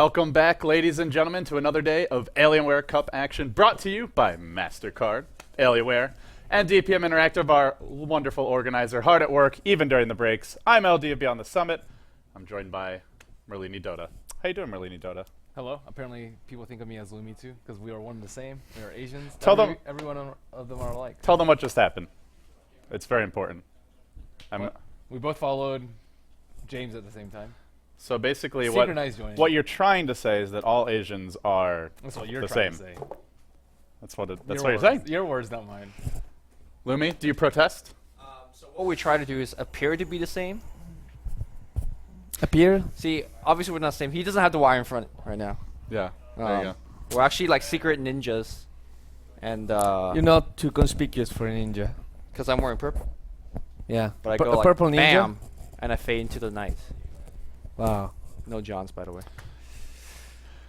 Welcome back, ladies and gentlemen, to another day of Alienware Cup action brought to you by MasterCard, Alienware, and DPM Interactive, our wonderful organizer, hard at work, even during the breaks. I'm LD of Beyond the Summit. I'm joined by Merlini Dota. How you doing, Merlini Dota? Hello. Apparently, people think of me as Lumi too, because we are one and the same. We are Asians. Tell them every one of them are alike. Tell them what just happened. It's very important. We both followed James at the same time. So basically, what you're trying to say is that all Asians are That's what you're the trying same. to say. That's what Your you're saying. Your words, not mine. Lumi, do you protest? So what we try to do is appear to be the same. Appear? See, obviously we're not the same. He doesn't have the wire in front right now. Yeah. There you go. We're actually like secret ninjas, and You're not too conspicuous for a ninja. because I'm wearing purple, Yeah. but I go a like purple ninja? bam, and I fade into the night. Wow. No Johns, by the way.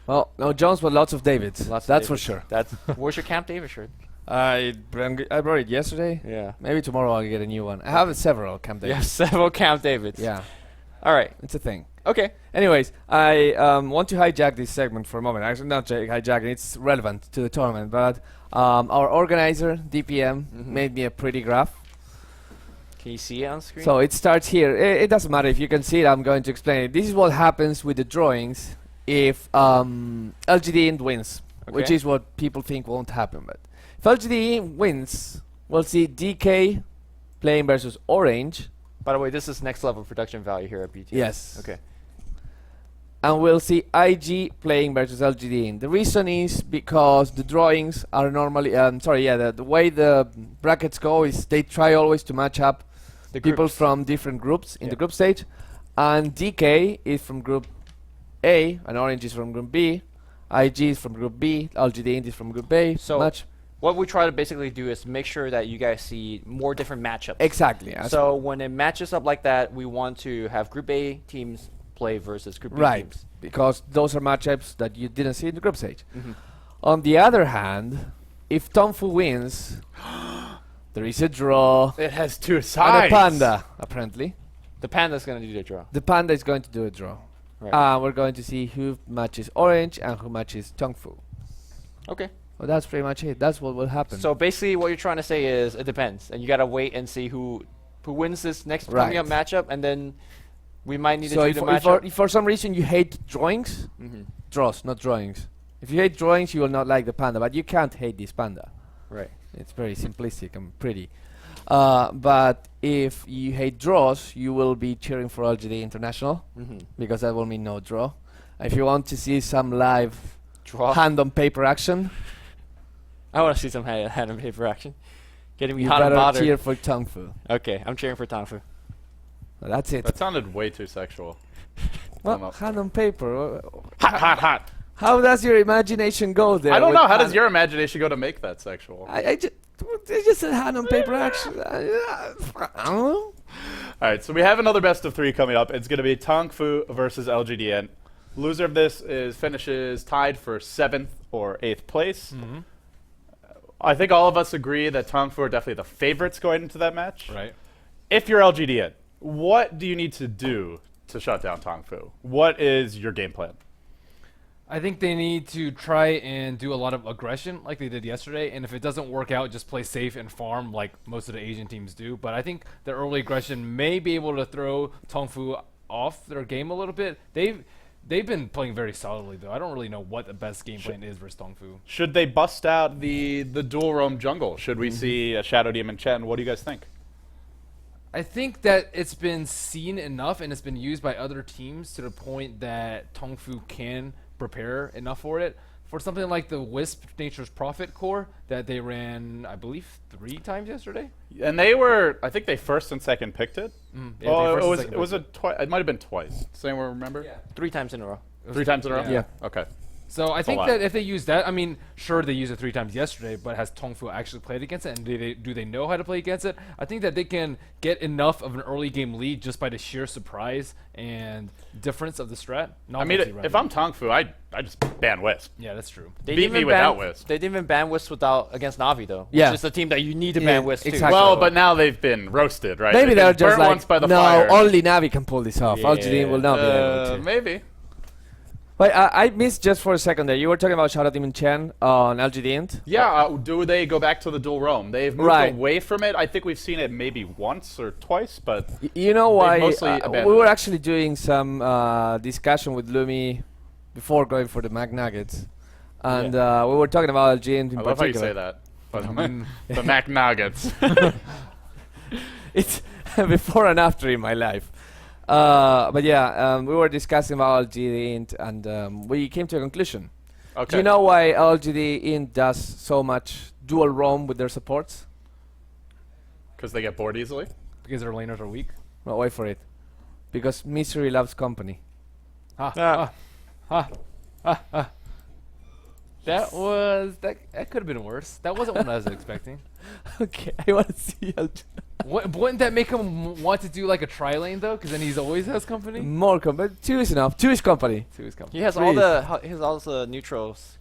Well, no Jones, but lots of Davids. Lots of That's for Davids. sure. That's where's your Camp David shirt? I brought it yesterday. Yeah. Maybe tomorrow I'll get a new one. I have several Camp You have Davids. several Camp Davids. Yeah. All right. It's a thing. Okay. Anyways, I want to hijack this segment for a moment. Actually, not hijacking. It's relevant to the tournament. But our organizer, DPM, made me a pretty graph. Can you see it on screen? So it starts here. It doesn't matter if you can see it. I'm going to explain it. This is what happens with the drawings if LGDint wins, which Okay. is what people think won't happen. But if LGDint wins, we'll see DK playing versus Orange. by the way, this is next level production value here at BT. Yes. Okay. And we'll see IG playing versus LGDint. The reason is because the drawings are normally, the way the brackets go is they try always to match up The people groups. from different groups in Yeah. the group stage. And DK is from group A, and Orange is from group B. IG is from group B, LGDint is from group A. So what we try to basically do is make sure that you guys see more different matchups. Exactly. So when it matches up like that, we want to have Group A teams play versus Group B right, teams. because those are matchups that you didn't see in the group stage. Mm-hmm. On the other hand, if Tongfu wins, there is a draw. It has two And sides. a panda, apparently. The Panda's going to do the draw. The panda is going to do a draw. Right. We're going to see who matches Orange and who matches Tongfu. Okay. Well, that's pretty much it. That's what will happen. So basically what you're trying to say is it depends. And you got to wait and see who wins this next coming up matchup. And then we might need to do the matchup. If for some reason you hate drawings, draws, not drawings. If you hate drawings, you will not like the panda. But you can't hate this panda. Right. It's very simplistic and pretty. But if you hate draws, you will be cheering for LGD International because that will mean no draw. If you want to see some live Draw. hand on paper action, I want to see some hand on paper action. Getting me you hot and better bothered. cheer for Tongfu. Okay, I'm cheering for Tongfu. Well, that's it. That sounded way too sexual. Well, hand on paper. Hot. How does your imagination go there? I don't with know. How does hand- your imagination go to make that sexual? I just said hand on paper action. I don't know. All right, so we have another best of three coming up. It's going to be Tongfu versus LGDN. Loser of this finishes tied for 7th or 8th place. I think all of us agree that Tongfu are definitely the favorites going into that match. Right. If you're LGDN, what do you need to do to shut down Tongfu? What is your game plan? I think they need to try and do a lot of aggression like they did yesterday, and if it doesn't work out, just play safe and farm like most of the Asian teams do. But I think the early aggression may be able to throw Tongfu off their game a little bit. They've been playing very solidly though. I don't really know what the best game plan is versus Tongfu. Should they bust out the dual roam jungle? Should we see a Shadow Demon Chen? What do you guys think? I think that it's been seen enough and it's been used by other teams to the point that Tongfu can prepare enough for it. For something like the Wisp Nature's Prophet core that they ran, I believe, 3 times yesterday. And they were, I think they first and second picked it. Yeah, Oh, they it was first and it was second it might have been twice. Does anyone remember? Yeah. 3 times in a row. 3 times in a row? Yeah. Okay. So I a think lot. that if they use that, I mean, sure they used it 3 times yesterday, but has Tongfu actually played against it, and do they know how to play against it? I think that they can get enough of an early game lead just by the sheer surprise and difference of the strat. I mean, if I'm Tongfu, I just ban Wisp. yeah, that's true. They Beat didn't me even without ban, Wisp. They didn't even ban Wisp against Navi though. Yeah. Which is the team that you need to Yeah, ban Wisp too. exactly. Well, So- but now they've been roasted, right? Maybe They've they're been just burnt like, once by the no, fire. only Navi can pull this off. Yeah. LGD will not be able to. Maybe. Wait, I missed just for a second there. You were talking about Shadow Demon Chen on LGDint. Yeah, do they go back to the dual roam? They've moved away from it. I think we've seen it maybe once or twice, but you know why? mostly We abandoned were it. actually doing some discussion with Lumi before going for the Mag Nuggets, and we were talking about LGDint in I love how you particular. say that. But the Mac Nuggets. It's before and after in my life. But yeah, we were discussing about LGDint, and we came to a conclusion. Okay. Do you know why LGDint does so much dual roam with their supports? Because they get bored easily? Because their laners are weak. No, wait for it. Because misery loves company. That could have been worse. That wasn't what I was expecting. Okay, I want to see LGDint. Wouldn't that make him want to do like a tri lane though? Because then he's always has company. More company. 2 is enough. 2 is company. To his company. He has all the neutrals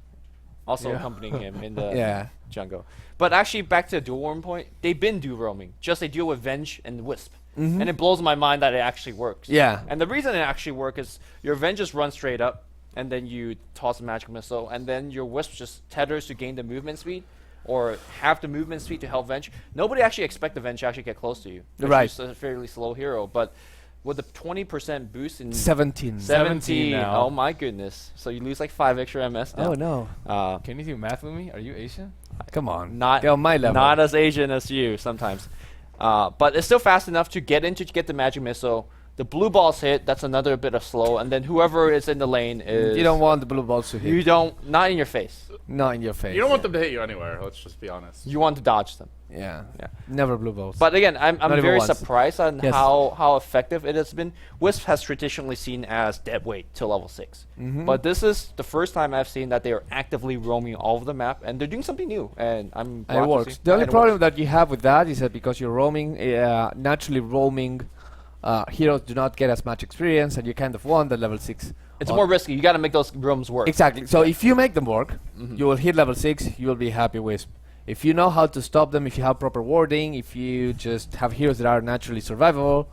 also accompanying him in the Yeah. jungle. But actually, back to the dual roam point, they've been dual roaming. Just they deal with Venge and Wisp. Mhm. And it blows my mind that it actually works. Yeah. And the reason it actually works is your Venge just runs straight up, and then you toss a magic missile, and then your Wisp just tethers to gain the movement speed, or have the movement speed to help Venge. Nobody actually expect the Venge to actually get close to you. Right. It's a fairly slow hero, but with the 20% boost in 17. 17 now. oh my goodness. So you lose like 5 extra MS now. Oh no. Can you do math, Lumi? Are you Asian? Come on. Not Get on my level. Not as Asian as you sometimes. But it's still fast enough to get into to get the magic missile. The blue balls hit, that's another bit of slow, and then whoever is in the lane is... You don't want the blue balls to hit. You don't... Not in your face. Not in your face. You don't want them to hit you anywhere, let's just be honest. You want to dodge them. Yeah. Yeah. Never blue balls. But again, I'm Not even very once. surprised on Yes. how effective it has been. Wisp has traditionally seen as dead weight to level 6. But this is the first time I've seen that they are actively roaming all of the map, and they're doing something new, and I'm glad And it to works. see. The only And it problem works. that you have with that is that because you're roaming, naturally roaming, heroes do not get as much experience, and you kind of want the level 6. It's on- more risky. You got to make those rooms work. Exactly. So if you make them work, you will hit level 6, you will be happy Wisp. If you know how to stop them, if you have proper warding, if you just have heroes that are naturally survivable,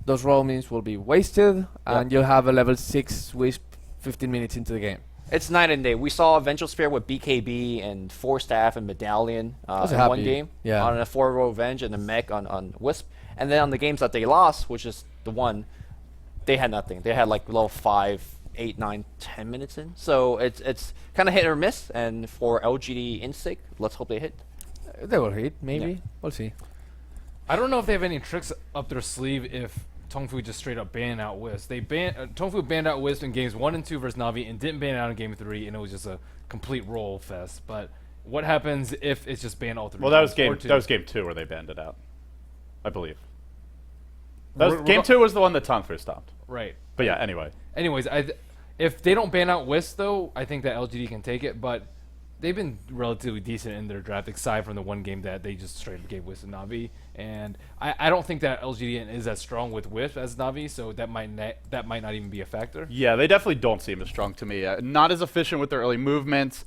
those roamings will be wasted, and you'll have a level 6 Wisp 15 minutes into the game. It's night and day. We saw Vengeful Sphere with BKB and 4-staff and Medallion was in happy. one game. Yeah. On a 4-row Venge and a mech on Wisp. And then on the games that they lost, which is the one, they had nothing. They had like level 5, 8, 9, 10 minutes in. So it's kind of hit or miss. And for LGD.int sake, let's hope they hit. They will hit, maybe. Yeah. We'll see. I don't know if they have any tricks up their sleeve if Tongfu just straight up banned out Wisp. Tongfu banned out Wisp in games 1 and 2 versus Navi and didn't ban it out in game 3, and it was just a complete roll fest. But what happens if it's just banned all 3 Well, that was games, or game 2 where they banned it out, I believe. We're Game go- 2 was the one that Tongfu stopped. Right. But yeah, anyway. Anyways, if they don't ban out Wisp, though, I think that LGD can take it. But they've been relatively decent in their draft, aside from the one game that they just straight up gave Wisp and Navi. And I don't think that LGD is as strong with Wisp as Navi, so that might not even be a factor. Yeah, they definitely don't seem as strong to me. Not as efficient with their early movements.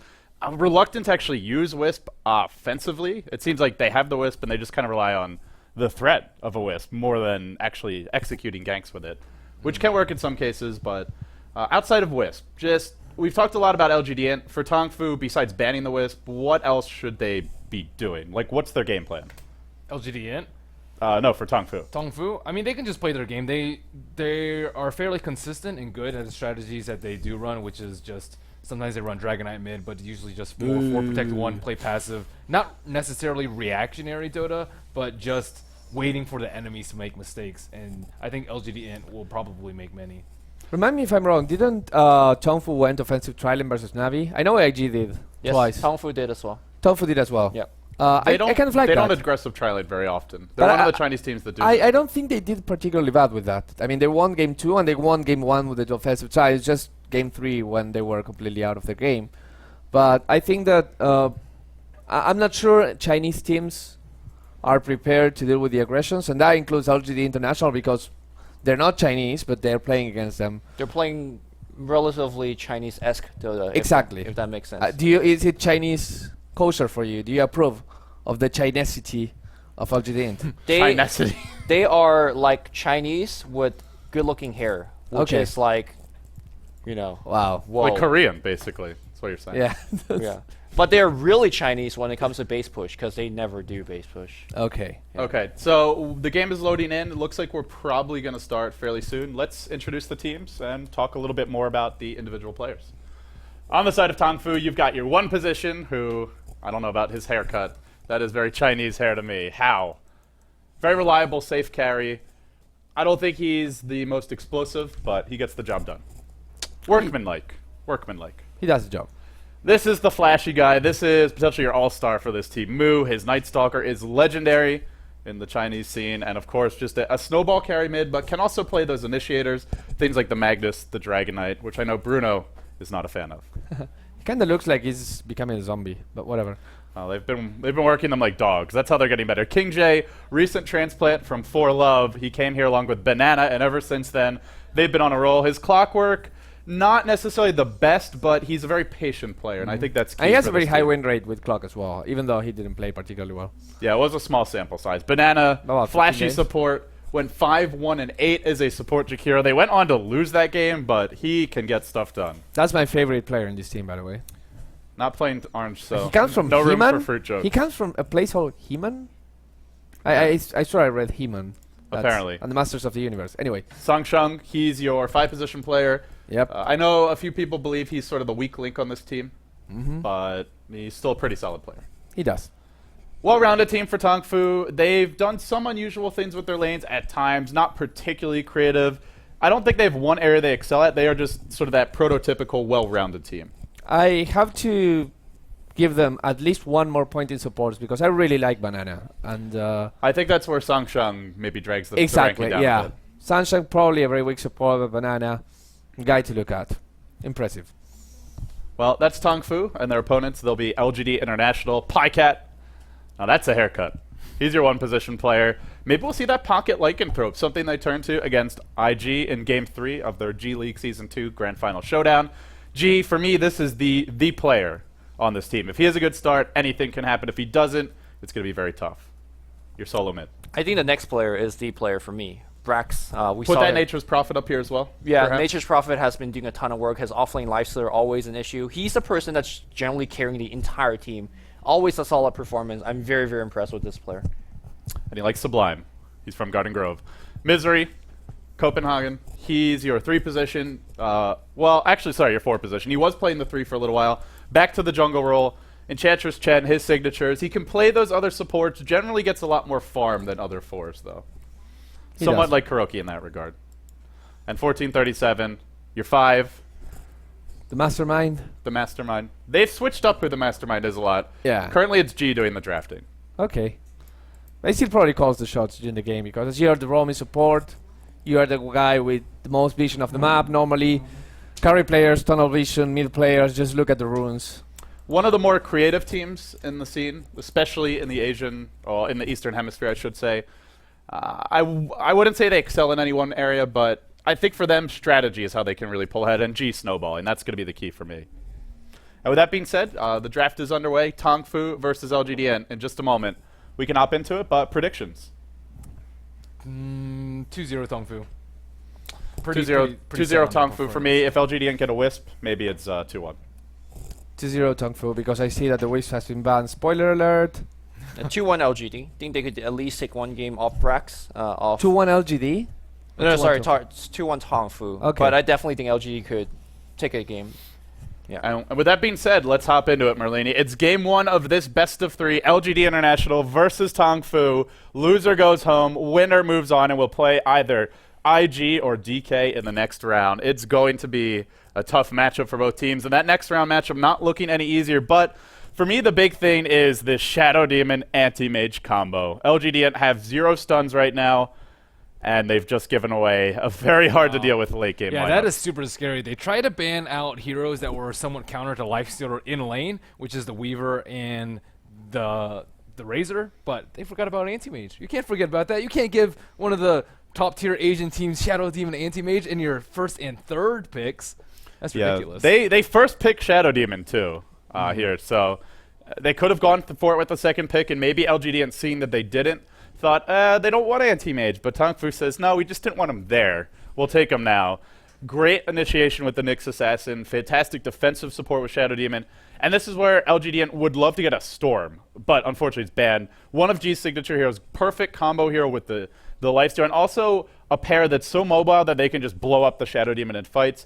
Reluctant to actually use Wisp offensively. It seems like they have the Wisp and they just kind of rely on the threat of a Wisp more than actually executing ganks with it, which can work in some cases, but outside of Wisp, we've talked a lot about LGDint. For Tongfu, besides banning the Wisp, what else should they be doing? Like, what's their game plan? LGD.int? No, for Tongfu. Tongfu? I mean, they can just play their game. They are fairly consistent and good at the strategies that they do run, which is just sometimes they run Dragonite mid, but usually just 4 protect 1, play passive. Not necessarily reactionary Dota, but just waiting for the enemies to make mistakes. And I think LGD.int will probably make many. Remind me if I'm wrong, didn't Tongfu went offensive Trilin versus Navi? I know IG did Yes, twice. Tongfu did as well. Tongfu did as well. Yep. I kind of like they that. don't aggressive tri-lane very often. They're But one of the Chinese teams that do. I don't think they did particularly bad with that. I mean, they won game 2 and they won game 1 with the offensive side. It's just game 3 when they were completely out of the game. But I think that I'm not sure Chinese teams are prepared to deal with the aggressions, and that includes LGD International because they're not Chinese, but they're playing against them. They're playing relatively Chinese-esque Dota. Exactly. If that makes sense. Is it Chinese kosher for you? Do you approve of the Chinesity of LGD? They are like Chinese with good-looking hair, which Okay. is like You know. Wow. Whoa. Like Korean, basically. That's what you're saying. Yeah. Yeah. But they're really Chinese when it comes to base push because they never do base push. Okay. Yeah. Okay, so the game is loading in. It looks like we're probably going to start fairly soon. Let's introduce the teams and talk a little bit more about the individual players. On the side of Tongfu, you've got your one position, who, I don't know about his haircut. That is very Chinese hair to me. How? Very reliable, safe carry. I don't think he's the most explosive, but he gets the job done. Workmanlike. Workmanlike. He does the job. This is the flashy guy. This is potentially your all-star for this team. Mu, his Night Stalker, is legendary in the Chinese scene, and of course just a snowball carry mid, but can also play those initiators, things like the Magnus, the Dragon Knight, which I know Bruno is not a fan of. He kind of looks like he's becoming a zombie, but whatever. They've been working them like dogs. That's how they're getting better. King J, recent transplant from For Love. He came here along with Banana, and ever since then, they've been on a roll. His clockwork, not necessarily the best, but he's a very patient player, and I think that's key. And he has for a very this high team. win rate with clock as well, even though he didn't play particularly well. Yeah, it was a small sample size. Banana, About 50 flashy games. support, went 5-1-8 as a support Jakiro. They went on to lose that game, but he can get stuff done. That's my favorite player in this team, by the way. Not playing orange, so He comes from no room He-Man. for fruit jokes. He comes from a place called He-Man. I swear I read He-Man. That's Apparently. on the Masters of the Universe. Anyway. Sangsheng, he's your 5-position player. Yep. I know a few people believe he's sort of the weak link on this team, Mm-hmm. but he's still a pretty solid player. He does. Well-rounded team for Tongfu. They've done some unusual things with their lanes at times, not particularly creative. I don't think they have one area they excel at. They are just sort of that prototypical well-rounded team. I have to give them at least one more point in supports because I really like Banana. And I think that's where Sangsheng maybe drags the exactly, ranking down a yeah. bit. Sunshine probably a very weak support, but Banana, guy to look at. Impressive. Well, that's Tongfu and their opponents. They'll be LGD International, Pycat. Now that's a haircut. He's your one-position player. Maybe we'll see that pocket lycanthrope, something they turn to against IG in Game 3 of their G League Season 2 Grand Final Showdown. G, for me, this is the player on this team. If he has a good start, anything can happen. If he doesn't, it's going to be very tough. Your solo mid. I think the next player is the player for me. Brax. We Put saw that him- Nature's Prophet up here as well. Yeah, perhaps? Nature's Prophet has been doing a ton of work. His offlane lifesteal always an issue. He's the person that's generally carrying the entire team. Always a solid performance. I'm very, very impressed with this player. And he likes Sublime. He's from Garden Grove. Misery, Copenhagen. He's your 3-position. Well, actually, sorry, your 4-position. He was playing the 3 for a little while. Back to the jungle role. Enchantress Chen, his signatures. He can play those other supports. Generally gets a lot more farm than other 4s, though. He Somewhat does. like Kuroki in that regard. And 1437, your 5, The Mastermind. the Mastermind. They've switched up who the Mastermind is a lot. Yeah. Currently, it's G doing the drafting. Okay. He still probably calls the shots during the game because as you are the roaming support, you are the guy with the most vision of the map. Normally, carry players, tunnel vision, mid players just look at the runes. One of the more creative teams in the scene, especially in the Asian, or in the Eastern Hemisphere, I should say. I wouldn't say they excel in any one area, but I think for them, strategy is how they can really pull ahead, and G snowballing. That's going to be the key for me. And with that being said, the draft is underway. Tongfu versus LGDN in just a moment. We can hop into it, but predictions. 2-0 Tongfu. 2-0 Tongfu for me. If LGDN get a Wisp, maybe it's 2-1. 2-0 Tongfu because I see that the Wisp has been banned. Spoiler alert. 2-1 LGD. Think they could at least take one game off Brax. 2-1 LGD. No, 2-1 sorry, Tongfu. it's 2-1 Tongfu. Okay. But I definitely think LGD could take a game. Yeah. And with that being said, let's hop into it, Merlini. It's game 1 of this best of 3, LGD International versus Tongfu. Loser goes home, winner moves on, and will play either IG or DK in the next round. It's going to be a tough matchup for both teams, and that next round matchup not looking any easier, but for me, the big thing is this Shadow Demon Anti-Mage combo. LGD have 0 stuns right now, and they've just given away a very hard to deal with late game Yeah, lineup. that is super scary. They try to ban out heroes that were somewhat counter to lifestealer in lane, which is the Weaver and the Razor, but they forgot about Anti-Mage. You can't forget about that. You can't give one of the top-tier Asian teams Shadow Demon Anti-Mage in your first and third picks. That's ridiculous. They first picked Shadow Demon too here, so they could have gone for it with the second pick, and maybe LGD, seeing that they didn't, thought they don't want Anti-Mage, but Tongfu says no, we just didn't want him there. We'll take him now. Great initiation with the Nyx Assassin, fantastic defensive support with Shadow Demon, and this is where LGDint would love to get a Storm, but unfortunately it's banned. One of G's signature heroes, perfect combo hero with the lifesteal, and also a pair that's so mobile that they can just blow up the Shadow Demon in fights.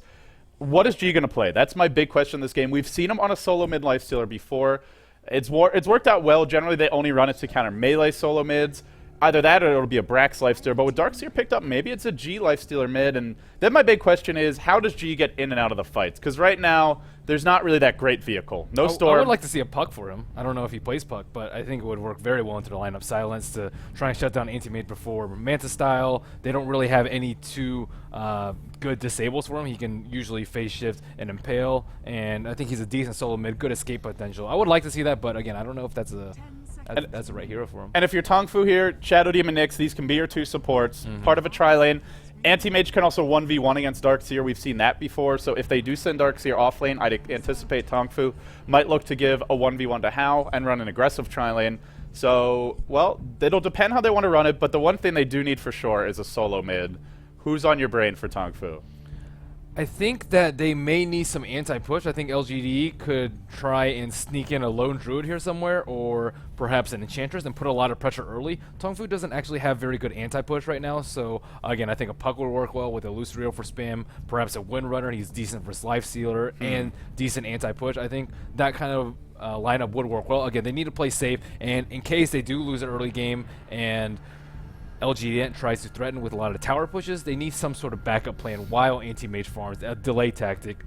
What is G going to play? That's my big question in this game. We've seen him on a solo mid lifestealer before. It's worked out well. Generally, they only run it to counter melee solo mids. Either that or it'll be a Brax lifestealer. But with Darkseer picked up, maybe it's a G lifestealer mid. And then my big question is, how does G get in and out of the fights? Because right now, there's not really that great vehicle. No Storm. I would like to see a puck for him. I don't know if he plays puck, but I think it would work very well into the lineup. Silence to try and shut down Anti-Mage before Manta style. They don't really have any too good disables for him. He can usually phase shift and impale, and I think he's a decent solo mid, good escape potential. I would like to see that, but again, I don't know if that's the right hero for him. And if you're Tongfu here, Shadow Demon Nyx, these can be your two supports, part of a tri-lane. Anti-Mage can also 1v1 against Darkseer. We've seen that before, so if they do send Darkseer off lane, I'd anticipate Tongfu might look to give a 1v1 to Hao and run an aggressive tri-lane. So, well, it'll depend how they want to run it, but the one thing they do need for sure is a solo mid. Who's on your brain for Tongfu? I think that they may need some anti-push. I think LGD could try and sneak in a lone druid here somewhere, or perhaps an enchantress, and put a lot of pressure early. Tongfu doesn't actually have very good anti-push right now, so again, I think a puck would work well with a Lucerio for spam, perhaps a Windrunner. He's decent for Life Stealer and decent anti-push. I think that kind of lineup would work well. Again, they need to play safe, and in case they do lose an early game and LGDint tries to threaten with a lot of tower pushes, they need some sort of backup plan while Anti-Mage farms. A delay tactic.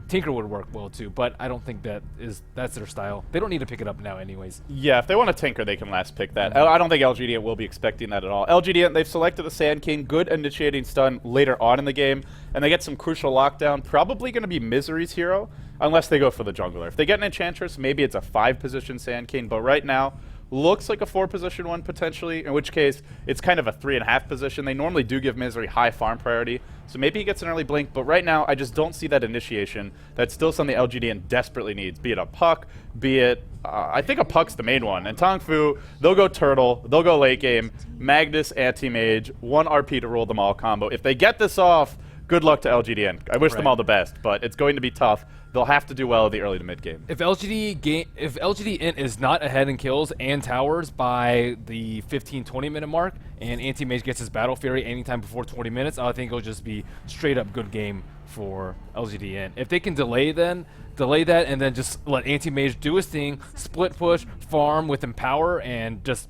Tinker would work well too, but I don't think that's their style. They don't need to pick it up now anyways. Yeah, if they want to tinker, they can last pick that. I don't think LGDint will be expecting that at all. LGDint, they've selected the Sand King, good initiating stun later on in the game, and they get some crucial lockdown. Probably going to be Misery's hero, unless they go for the jungler. If they get an Enchantress, maybe it's a 5-position Sand King, but right now, looks like a 4-position one potentially, in which case it's kind of a 3.5 position. They normally do give Misery high farm priority, so maybe he gets an early blink, but right now I just don't see that initiation. That's still something LGDN desperately needs, be it a puck, be it, I think a puck's the main one. And Tongfu, they'll go Turtle, they'll go late game, Magnus, Anti-Mage, 1 RP to rule them all combo. If they get this off, good luck to LGDN. I wish them all the best, but it's going to be tough. They'll have to do well at the early to mid game. If LGDint is not ahead in kills and towers by the 15-20 minute mark, and Anti-Mage gets his Battle Fury anytime before 20 minutes, I think it'll just be straight up good game for LGDint. If they can delay that, and then just let Anti-Mage do his thing, split push, farm with Empower, and just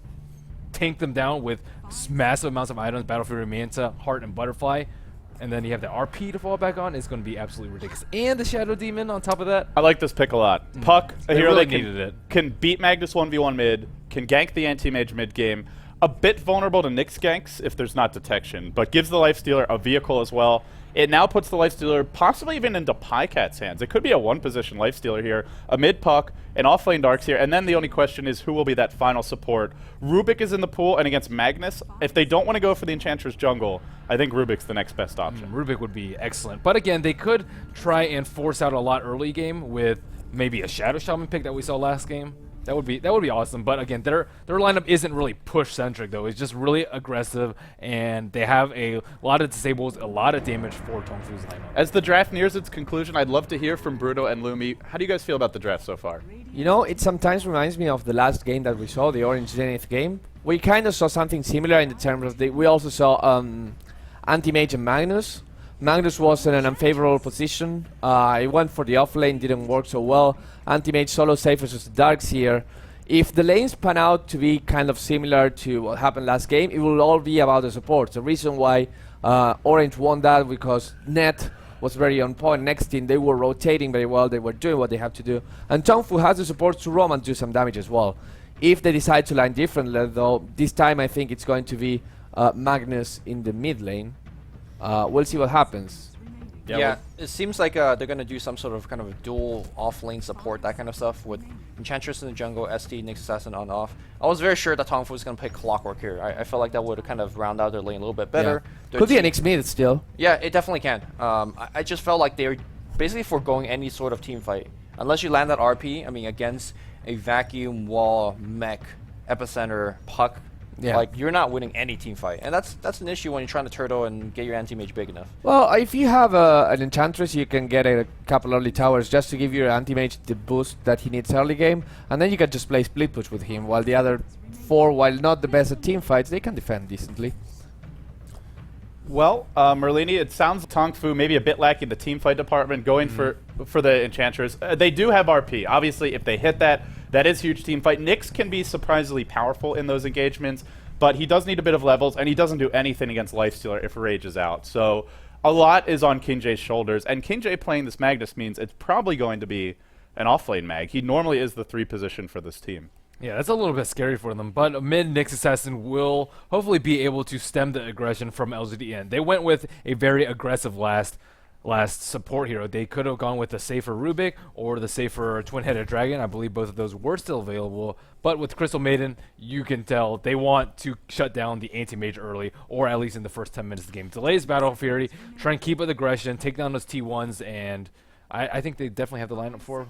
tank them down with massive amounts of items, Battle Fury, Manta, Heart, and Butterfly, and then you have the RP to fall back on, it's going to be absolutely ridiculous. And the Shadow Demon on top of that. I like this pick a lot. Puck, a hero really that can beat Magnus 1v1 mid, can gank the Anti-Mage mid game, a bit vulnerable to Nyx ganks if there's not detection, but gives the Lifestealer a vehicle as well. It now puts the Lifestealer possibly even into Pycat's hands. It could be a 1-position Lifestealer here, a mid puck, an off-lane Darkseer, and then the only question is who will be that final support. Rubik is in the pool, and against Magnus, if they don't want to go for the Enchantress jungle, I think Rubik's the next best option. Rubik would be excellent. But again, they could try and force out a lot early game with maybe a Shadow Shaman pick that we saw last game. That would be awesome. But again, their lineup isn't really push centric though. It's just really aggressive, and they have a lot of disables, a lot of damage for Tongfu's lineup. As the draft nears its conclusion, I'd love to hear from Bruno and Lumi. How do you guys feel about the draft so far? You know, it sometimes reminds me of the last game that we saw, the Orange Zenith game. We kind of saw something similar in the terms of we also saw Anti-Mage and Magnus. Magnus was in an unfavorable position. He went for the offlane, didn't work so well. Anti-Mage solo safe versus Darkseer. If the lanes pan out to be kind of similar to what happened last game, it will all be about the supports. The reason why Orange won that because Net was very on point. Next team, they were rotating very well. They were doing what they have to do. And Tongfu has the support to roam and do some damage as well. If they decide to line differently, though, this time I think it's going to be Magnus in the mid lane. We'll see what happens. Yeah, it seems like they're going to do some sort of kind of a dual off-lane support, that kind of stuff, with Enchantress in the jungle, ST, Nyx Assassin on off. I was very sure that Tongfu was going to pick Clockwork here. I felt like that would kind of round out their lane a little bit better. Yeah. Could be an Nyx mid still. Yeah, it definitely can. I just felt like they were basically foregoing any sort of team fight. Unless you land that RP, I mean, against a vacuum wall mech epicenter puck, Yeah. Like, you're not winning any team fight. And that's an issue when you're trying to turtle and get your anti-mage big enough. Well, if you have an Enchantress, you can get a couple early towers just to give your anti-mage the boost that he needs early game, and then you can just play split push with him, while the other 4, while not the best at team fights, they can defend decently. Well, Merlini, it sounds Tongfu maybe a bit lacking the team fight department, going for the Enchantress. They do have RP. Obviously, if they hit that, that is huge team fight. Nyx can be surprisingly powerful in those engagements, but he does need a bit of levels, and he doesn't do anything against Lifestealer if Rage is out. So a lot is on King J's shoulders, and King J playing this Magnus means it's probably going to be an offlane mag. He normally is the 3 position for this team. Yeah, that's a little bit scary for them, but mid Nyx Assassin will hopefully be able to stem the aggression from LGDint. They went with a very aggressive last support hero. They could have gone with the safer Rubik or the safer Twin-Headed Dragon. I believe both of those were still available, but with Crystal Maiden, you can tell they want to shut down the Anti-Mage early, or at least in the first 10 minutes of the game. Delay his Battle Fury, try and keep with aggression, take down those T1s, and I think they definitely have the lineup for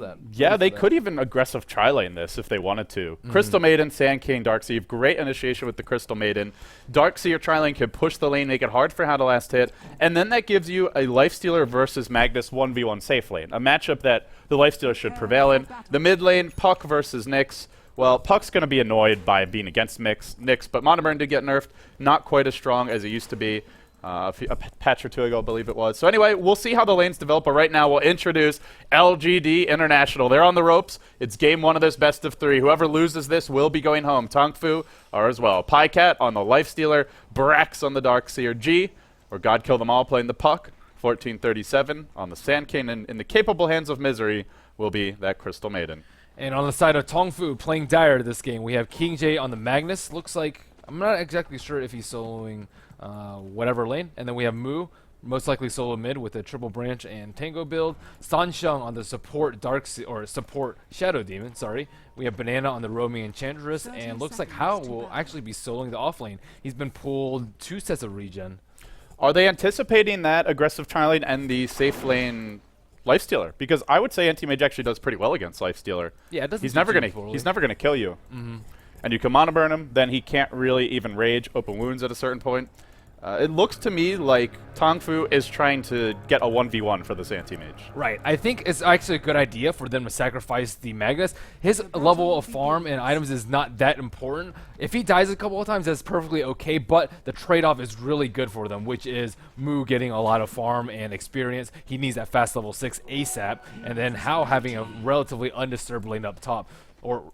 that. Yeah, they could even aggressive tri-lane this if they wanted to. Crystal Maiden, Sand King, Darkseer, great initiation with the Crystal Maiden. Darkseer tri-lane could push the lane, make it hard for how to last hit, and then that gives you a Lifestealer versus Magnus 1v1 safe lane, a matchup that the Lifestealer should prevail in. The mid lane, Puck versus Nyx. Well, Puck's going to be annoyed by being against Nyx, but Monoburn did get nerfed, not quite as strong as it used to be. A patch or 2 ago, I believe it was. So anyway, we'll see how the lanes develop, but right now we'll introduce LGD International. They're on the ropes. It's game 1 of this best of 3. Whoever loses this will be going home. Tongfu are as well. Pycat on the Lifestealer, Brax on the Darkseer, G, or God Kill Them All playing the Puck, 1437 on the Sand King, and in the capable hands of Misery will be that Crystal Maiden. And on the side of Tongfu playing Dire this game, we have King J on the Magnus. Looks like, I'm not exactly sure if he's soloing whatever lane. And then we have Mu, most likely solo mid with a triple branch and tango build. Sansheng on the support support Shadow Demon, sorry. We have Banana on the roaming Enchantress, and looks like Hao will actually be soloing the off lane. He's been pulled 2 sets of regen. Are they anticipating that aggressive tri-lane and the safe lane Lifestealer? Because I would say Anti-Mage actually does pretty well against Lifestealer. Yeah, it doesn't. He's never gonna kill you. And you can mono burn him, then he can't really even rage open wounds at a certain point. It looks to me like Tongfu is trying to get a 1v1 for this Anti-Mage. Right. I think it's actually a good idea for them to sacrifice the Magnus. His level of farm and items is not that important. If he dies a couple of times, that's perfectly okay, but the trade-off is really good for them, which is Mu getting a lot of farm and experience. He needs that fast level 6 ASAP, and then Hao having a relatively undisturbed lane up top, or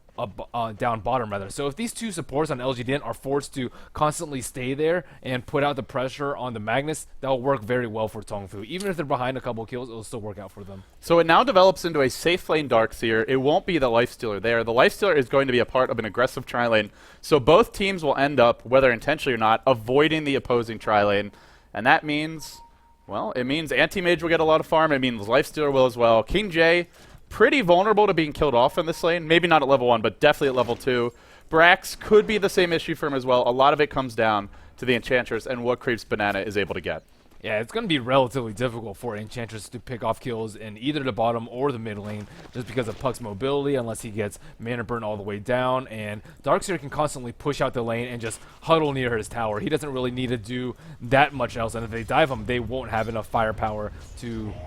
down bottom rather. So if these 2 supports on LGDint are forced to constantly stay there and put out the pressure on the Magnus, that will work very well for Tongfu. Even if they're behind a couple kills, it'll still work out for them. So it now develops into a safe lane Darkseer. It won't be the Lifestealer there. The Lifestealer is going to be a part of an aggressive tri-lane. So both teams will end up, whether intentionally or not, avoiding the opposing tri-lane. And that means, well, it means Anti-Mage will get a lot of farm. It means Lifestealer will as well. King J, pretty vulnerable to being killed off in this lane. Maybe not at level 1, but definitely at level 2. Brax could be the same issue for him as well. A lot of it comes down to the Enchantress and what Creeps Banana is able to get. Yeah, it's going to be relatively difficult for Enchantress to pick off kills in either the bottom or the mid lane just because of Puck's mobility, unless he gets mana burn all the way down. And Darkseer can constantly push out the lane and just huddle near his tower. He doesn't really need to do that much else. And if they dive him, they won't have enough firepower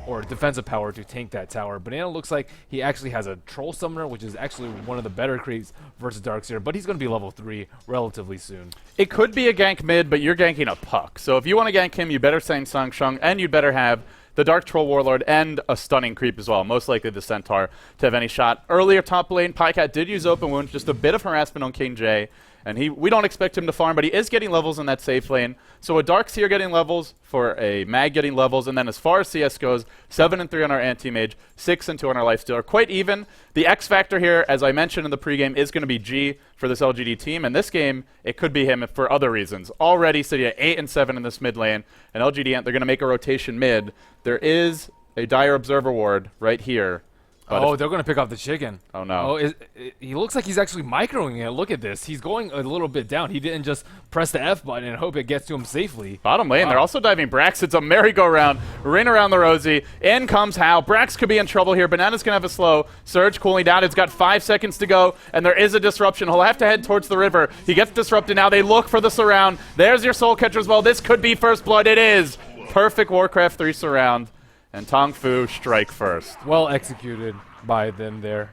or defensive power to tank that tower. Banana looks like he actually has a Troll Summoner, which is actually one of the better creeps versus Darkseer, but he's going to be level 3 relatively soon. It could be a gank mid, but you're ganking a Puck. So if you want to gank him, you better send Sansheng, and you'd better have the Dark Troll Warlord and a stunning creep as well, most likely the Centaur, to have any shot. Earlier top lane, Pycat did use open wounds, just a bit of harassment on King J, and we don't expect him to farm, but he is getting levels in that safe lane. So a Darkseer getting levels, for a Mag getting levels, and then as far as CS goes, 7 and 3 on our Anti-Mage, 6 and 2 on our Lifestealer. Quite even. The X factor here, as I mentioned in the pregame, is going to be G for this LGD team, and this game, it could be him for other reasons. Already sitting at 8 and 7 in this mid lane, and LGD, they're going to make a rotation mid. There is a Dire Observer ward right here But Oh, they're going to pick off the chicken. Oh, no. Oh, he looks like he's actually microing it. Look at this. He's going a little bit down. He didn't just press the F button and hope it gets to him safely. Bottom lane, they're also diving Brax. It's a merry-go-round. Ring around the Rosie. In comes Hal. Brax could be in trouble here. Banana's going to have a slow. Surge cooling down. It's got 5 seconds to go, and there is a disruption. He'll have to head towards the river. He gets disrupted now. They look for the surround. There's your soul catcher as well. This could be first blood. It is. Perfect Warcraft 3 surround. And Tongfu strike first. Well executed by them there.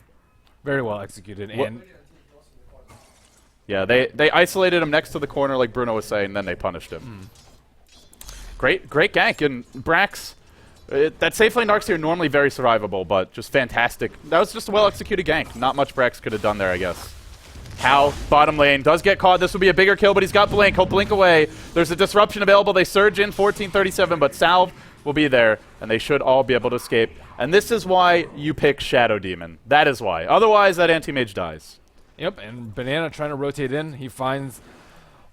Very well executed. And yeah, they isolated him next to the corner like Bruno was saying, then they punished him. Great gank. And Brax, that safe lane arcs here normally very survivable, but just fantastic. That was just a well-executed gank. Not much Brax could have done there, I guess. Hal, bottom lane, does get caught. This will be a bigger kill, but he's got Blink. He'll blink away. There's a disruption available. They surge in 1437, but Salve will be there, and they should all be able to escape. And this is why you pick Shadow Demon. That is why. Otherwise, that Anti-Mage dies. Yep, and Banana trying to rotate in. He finds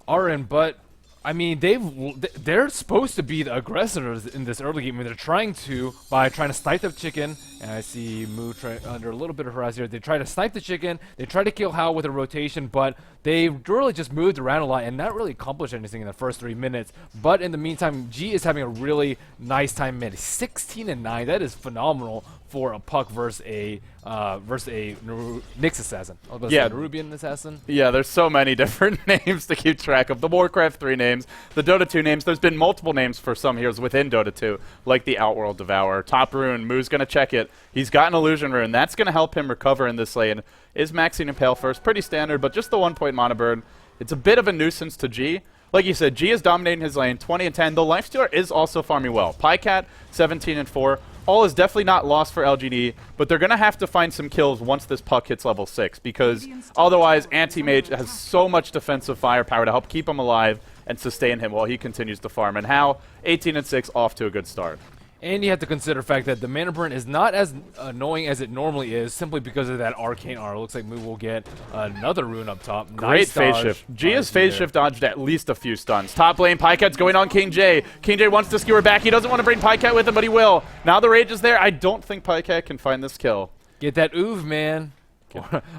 Arin, but I mean, they're supposed to be the aggressors in this early game. I mean, they're trying to snipe the chicken. And I see Moo under a little bit of harass here. They try to snipe the chicken. They try to kill Hal with a rotation, but they really just moved around a lot and not really accomplished anything in the first 3 minutes. But in the meantime, G is having a really nice time mid. 16-9. That is phenomenal for a puck versus a Nyx assassin. I was about to say Nerubian assassin. Yeah, there's so many different names to keep track of. The Warcraft 3 names, the Dota 2 names. There's been multiple names for some heroes within Dota 2, like the Outworld Devourer. Top rune, Moo's going to check it. He's got an illusion rune. That's going to help him recover in this lane. Is maxing Impale first. Pretty standard, but just the 1-point mana burn. It's a bit of a nuisance to G. Like you said, G is dominating his lane, 20-10. The Lifestealer is also farming well. Pycat, 17-4. All is definitely not lost for LGD, but they're going to have to find some kills once this puck hits level 6, because otherwise Anti-Mage has so much defensive firepower to help keep him alive and sustain him while he continues to farm. And Hal, 18-6, off to a good start. And you have to consider the fact that the mana burn is not as annoying as it normally is, simply because of that arcane R. Looks like Moo will get another rune up top. Great phase shift. G has phase shift dodged at least a few stuns. Top lane, Pycat's going on King J. King J wants to skewer back. He doesn't want to bring Pycat with him, but he will. Now the rage is there. I don't think Pycat can find this kill. Get that oov, man.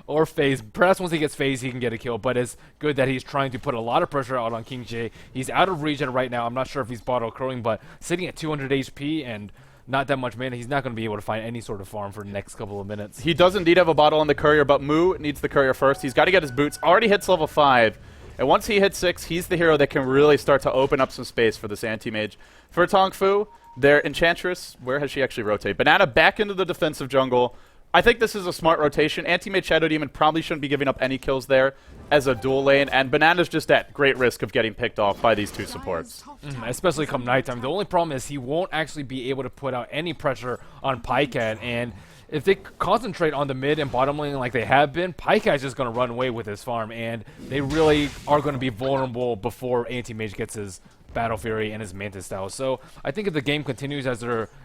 Or phase. Perhaps once he gets phase, he can get a kill, but it's good that he's trying to put a lot of pressure out on King J. He's out of regen right now. I'm not sure if he's bottle crowing, but sitting at 200 HP and not that much mana, he's not going to be able to find any sort of farm for the next couple of minutes. He does indeed have a bottle on the courier, but Moo needs the courier first. He's got to get his boots. Already hits level 5. And once he hits 6, he's the hero that can really start to open up some space for this Anti-Mage. For Tongfu, their Enchantress, where has she actually rotated? Banana back into the defensive jungle. I think this is a smart rotation. Anti-Mage Shadow Demon probably shouldn't be giving up any kills there as a dual lane, and Banana's just at great risk of getting picked off by these two supports. Especially come nighttime. The only problem is he won't actually be able to put out any pressure on Pycat, and if they concentrate on the mid and bottom lane like they have been, Pycat's just going to run away with his farm, and they really are going to be vulnerable before Anti-Mage gets his Battle Fury and his Mantis style. So I think if the game continues as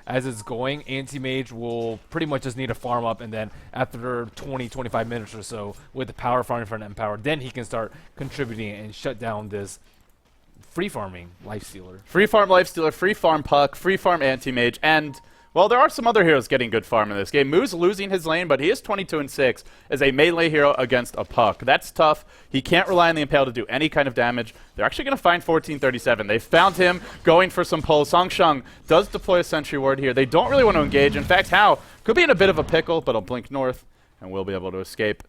it's going, Anti-Mage will pretty much just need to farm up, and then after 20-25 minutes or so with the power farming from Empower, then he can start contributing and shut down this free farming Lifestealer. Free farm Lifestealer, free farm Puck, free farm Anti-Mage, and well, there are some other heroes getting good farm in this game. Moo's losing his lane, but he is 22-6 as a melee hero against a Puck. That's tough. He can't rely on the Impale to do any kind of damage. They're actually going to find 1437. They found him going for some pulls. Songsheng does deploy a Sentry Ward here. They don't really want to engage. In fact, Hao could be in a bit of a pickle, but he'll blink north and will be able to escape.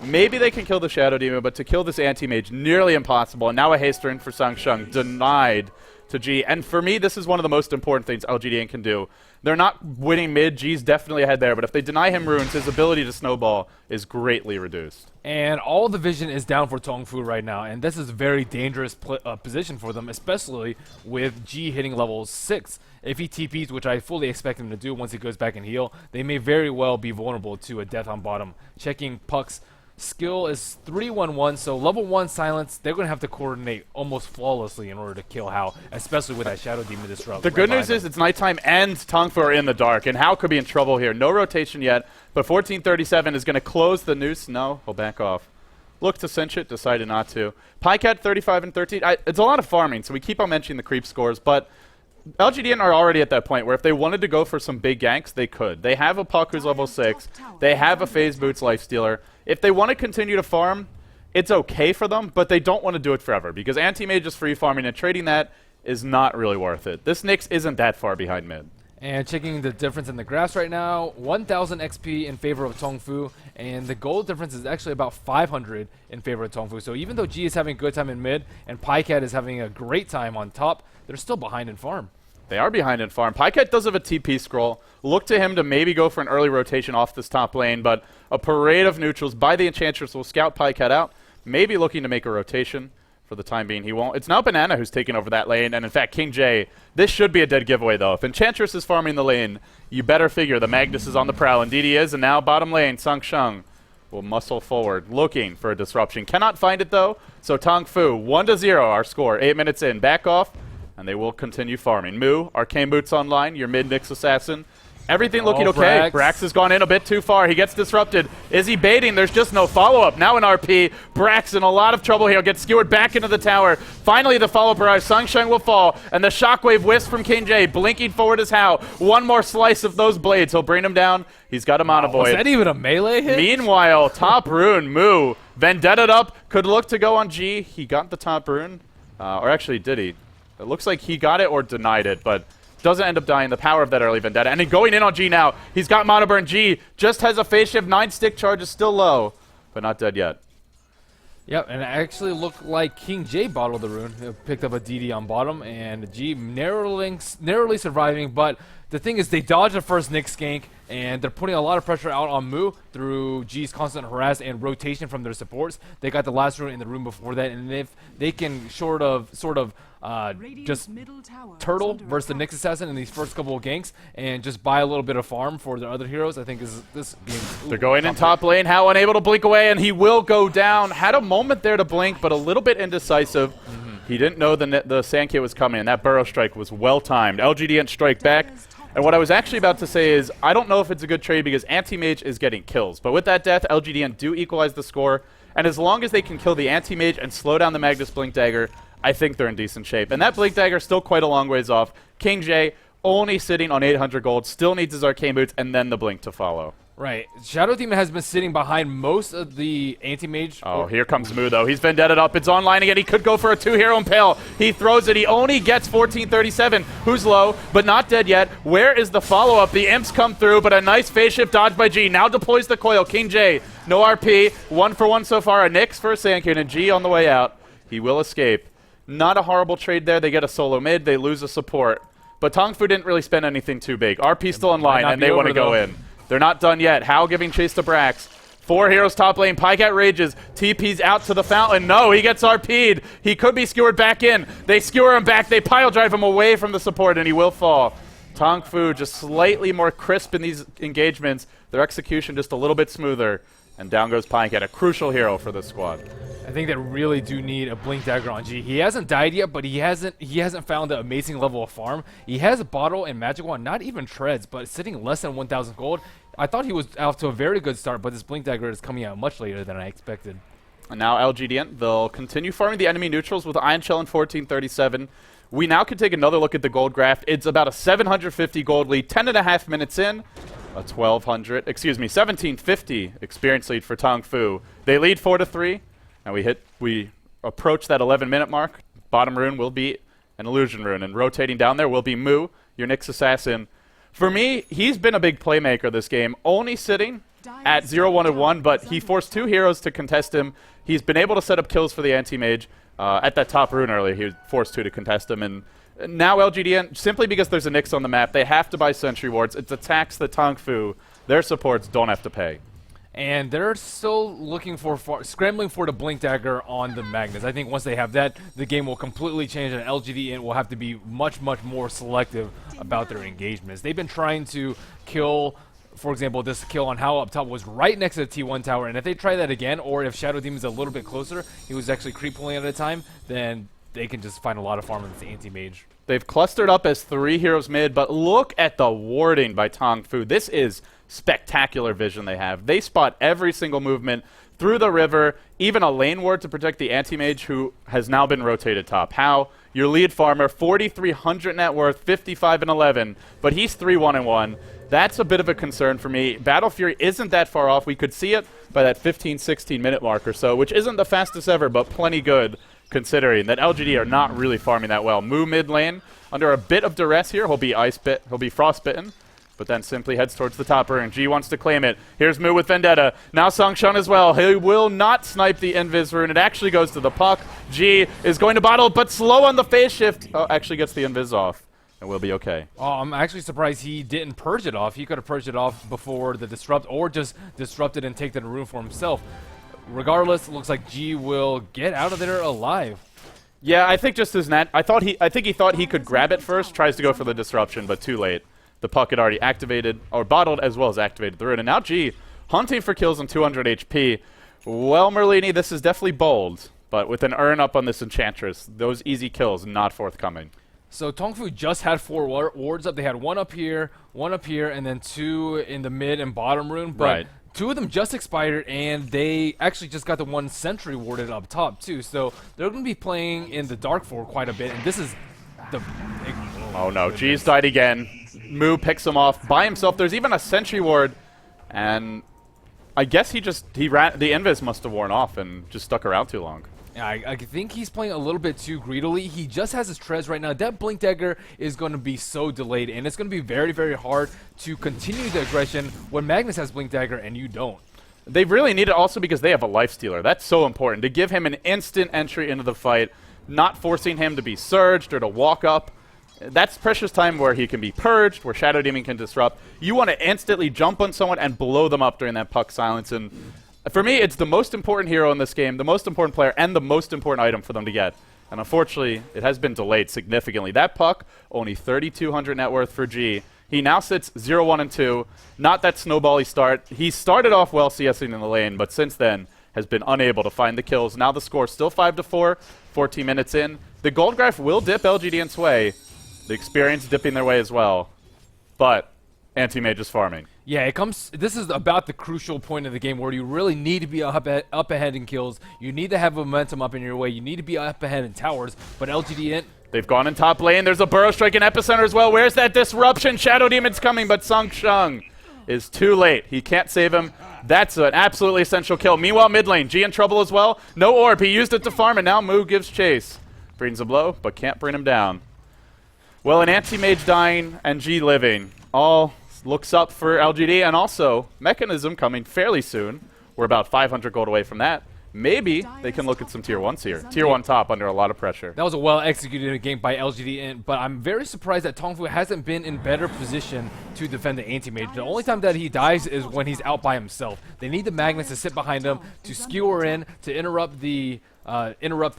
Maybe they can kill the Shadow Demon, but to kill this Anti-Mage, nearly impossible. And now a haste rune for Songsheng, denied to G. And for me, this is one of the most important things LGD.int can do. They're not winning mid. G's definitely ahead there, but if they deny him runes, his ability to snowball is greatly reduced. And all the vision is down for Tongfu right now, and this is a very dangerous position for them, especially with G hitting level 6. If he TPs, which I fully expect him to do once he goes back and heal, they may very well be vulnerable to a death on bottom. Checking Puck's skill is 3-1-1, so level 1 silence, they're going to have to coordinate almost flawlessly in order to kill Hao, especially with that Shadow Demon disrupt. The good news is it's nighttime and Tongfu are in the dark, and Hao could be in trouble here. No rotation yet, but 1437 is going to close the noose. No, he'll back off. Look to cinch it, decided not to. Pycat 35-13. It's a lot of farming, so we keep on mentioning the creep scores, but LGDint are already at that point where if they wanted to go for some big ganks, they could. They have a Puck who's level 6. They have a Phase Boots Lifestealer. If they want to continue to farm, it's okay for them, but they don't want to do it forever because Anti-Mage is free farming and trading that is not really worth it. This Nyx isn't that far behind mid. And checking the difference in the graphs right now, 1,000 XP in favor of Tongfu, and the gold difference is actually about 500 in favor of Tongfu. So even though G is having a good time in mid and Pycat is having a great time on top, they're still behind in farm. They are behind in farm. Pycat does have a TP scroll. Look to him to maybe go for an early rotation off this top lane, but a parade of neutrals by the Enchantress will scout Pycat out, maybe looking to make a rotation. For the time being, he won't. It's now Banana who's taking over that lane, and in fact, King J. This should be a dead giveaway, though. If Enchantress is farming the lane, you better figure the Magnus is on the prowl, indeed he is, and now bottom lane, Sang Sheng will muscle forward, looking for a disruption. Cannot find it, though, so Tongfu, 1-0, our score, 8 minutes in. Back off, and they will continue farming. Mu, Arcane Boots online, your mid-Nyx assassin. Everything looking okay. Brax has gone in a bit too far. He gets disrupted. Is he baiting? There's just no follow-up. Now in RP, Brax in a lot of trouble here. Gets skewered back into the tower. Finally, the follow-up barrage. Sunshine will fall. And the Shockwave Wisp from King J. Blinking forward is how. One more slice of those blades. He'll bring him down. He's got a Mana Void. Was that even a melee hit? Meanwhile, top rune, Mu. Vendetta up. Could look to go on G. He got the top rune. Or actually, did he? It looks like he got it or denied it, but doesn't end up dying. The power of that early Vendetta. And then going in on G now. He's got Mana Burn. G just has a phase shift. 9 stick charge is still low, but not dead yet. Yep, and it actually looked like King J bottled the rune. He picked up a DD on bottom, and G narrowly surviving. But the thing is, they dodged the first Nyx gank, and they're putting a lot of pressure out on Mu through G's constant harass and rotation from their supports. They got the last rune in the room before that, and if they can sort of just turtle versus the Nyx assassin in these first couple of ganks and just buy a little bit of farm for their other heroes, I think this game. They're going in top lane. How unable to blink away, and he will go down. Had a moment there to blink, but a little bit indecisive. He didn't know the Sand Kit was coming, and that Burrow strike was well timed. LGD.int strike back. And what I was actually about to say is, I don't know if it's a good trade because Anti-Mage is getting kills. But with that death, LGD.int do equalize the score. And as long as they can kill the Anti-Mage and slow down the Magnus Blink Dagger, I think they're in decent shape. And that Blink Dagger is still quite a long ways off. King J only sitting on 800 gold, still needs his Arcane Boots, and then the Blink to follow. Right. Shadow Demon has been sitting behind most of the Anti-Mage. Oh, here comes Mu, though. He's Vendetta up. It's online again. He could go for a 2-hero impale. He throws it. He only gets 1437. Who's low, but not dead yet. Where is the follow-up? The imps come through, but a nice phase shift dodge by G. Now deploys the coil. King J, no RP. 1 for 1 so far. A Nyx for a Sandkin, and G on the way out. He will escape. Not a horrible trade there. They get a solo mid. They lose a support. But Tongfu didn't really spend anything too big. RP still in line, and they want to go in. They're not done yet. How giving chase to Brax. 4 heroes top lane. Pycat rages. TP's out to the fountain. No, he gets RP'd. He could be skewered back in. They skewer him back. They pile drive him away from the support, and he will fall. Tongfu just slightly more crisp in these engagements. Their execution just a little bit smoother. And down goes Pycat, a crucial hero for this squad. I think they really do need a Blink Dagger on G. He hasn't died yet, but he hasn't found an amazing level of farm. He has a bottle and magic wand, not even treads, but sitting less than 1,000 gold. I thought he was off to a very good start, but this Blink Dagger is coming out much later than I expected. And now LGDint, they'll continue farming the enemy neutrals with Ion Shell and 1437. We now can take another look at the gold graph. It's about a 750 gold lead, 10.5 minutes in. A 1750 experience lead for Tongfu. They lead 4-3. And we approach that 11-minute mark. Bottom rune will be an illusion rune, and rotating down there will be Mu, your Nyx assassin. For me, he's been a big playmaker this game, only sitting at 0-1-1, but he forced 2 heroes to contest him. He's been able to set up kills for the Anti-Mage. At that top rune earlier, he was forced 2 to contest him, and now LGDN, simply because there's a Nyx on the map, they have to buy sentry wards. It's a tax that Tongfu, their supports, don't have to pay. And they're still looking scrambling for the Blink Dagger on the Magnus. I think once they have that, the game will completely change, and LGD will have to be much, much more selective about their engagements. They've been trying to kill, for example, this kill on How up top was right next to the T1 tower, and if they try that again, or if Shadow Demon's a little bit closer, he was actually creep pulling at a time, then they can just find a lot of farm with the Anti-Mage. They've clustered up as 3 heroes mid, but look at the warding by Tongfu. This is spectacular vision they have. They spot every single movement through the river, even a lane ward to protect the Anti-Mage, who has now been rotated top. How? Your lead farmer, 4,300 net worth, 55 and 11, but he's 3-1 and 1. That's a bit of a concern for me. Battle Fury isn't that far off. We could see it by that 15, 16 minute mark or so, which isn't the fastest ever, but plenty good considering that LGD are not really farming that well. Mu mid lane under a bit of duress here. He'll be frostbitten, but then simply heads towards the top and G wants to claim it. Here's Mu with Vendetta. Now Songshun as well. He will not snipe the Invis rune. It actually goes to the puck. G is going to bottle, but slow on the phase shift. Oh, actually gets the Invis off. And we'll be okay. Oh, I'm actually surprised he didn't purge it off. He could have purged it off before the disrupt, or just disrupt it and take the rune for himself. Regardless, it looks like G will get out of there alive. Yeah, I think just as I think he thought he could grab it first, tries to go for the disruption, but too late. The puck had already activated, or bottled as well as activated the rune. And now G, hunting for kills on 200 HP. Well, Merlini, this is definitely bold, but with an urn up on this Enchantress, those easy kills not forthcoming. So Tongfu just had 4 wards up. They had one up here, and then 2 in the mid and bottom rune. But Right. 2 of them just expired, and they actually just got the 1 sentry warded up top too. So they're going to be playing in the dark for quite a bit, and this is the big... Oh no, G's died again. Mu picks him off by himself. There's even a sentry ward, and I guess the Invis must have worn off and just stuck around too long. Yeah, I think he's playing a little bit too greedily. He just has his Trez right now. That Blink Dagger is going to be so delayed, and it's going to be very, very hard to continue the aggression when Magnus has Blink Dagger and you don't. They really need it also because they have a lifestealer. That's so important, to give him an instant entry into the fight, not forcing him to be surged or to walk up. That's precious time where he can be purged, where Shadow Demon can disrupt. You want to instantly jump on someone and blow them up during that puck silence, and for me, it's the most important hero in this game, the most important player, and the most important item for them to get. And unfortunately, it has been delayed significantly. That puck, only 3,200 net worth for G. He now sits 0-1 and 2. Not that snowbally start. He started off well CSing in the lane, but since then has been unable to find the kills. Now the score still 5-4, 14 minutes in. The gold graph will dip LGDint's way. The experience dipping their way as well. But Anti-Mage is farming. Yeah, this is about the crucial point of the game where you really need to be up ahead in kills. You need to have momentum up in your way. You need to be up ahead in towers. But LGDint, they've gone in top lane. There's a Burrow Strike in Epicenter as well. Where's that disruption? Shadow Demon's coming, but Songshun is too late. He can't save him. That's an absolutely essential kill. Meanwhile, mid lane, G in trouble as well. No orb. He used it to farm, and now Mu gives chase. Brings a blow, but can't bring him down. Well, an Anti-Mage dying and G living. All looks up for LGD, and also Mechanism coming fairly soon. We're about 500 gold away from that. Maybe they can look at some tier 1s here. Tier 1 top under a lot of pressure. that was a well-executed game by LGD, but I'm very surprised that Tongfu hasn't been in better position to defend the Anti-Mage. The only time that he dies is when he's out by himself. They need the Magnus to sit behind him, to skewer in, to interrupt the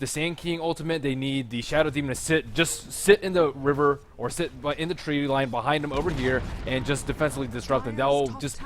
Sand King ultimate. They need the Shadow Demon to just sit in the river or sit in the tree line behind him over here and just defensively disrupt them. That will just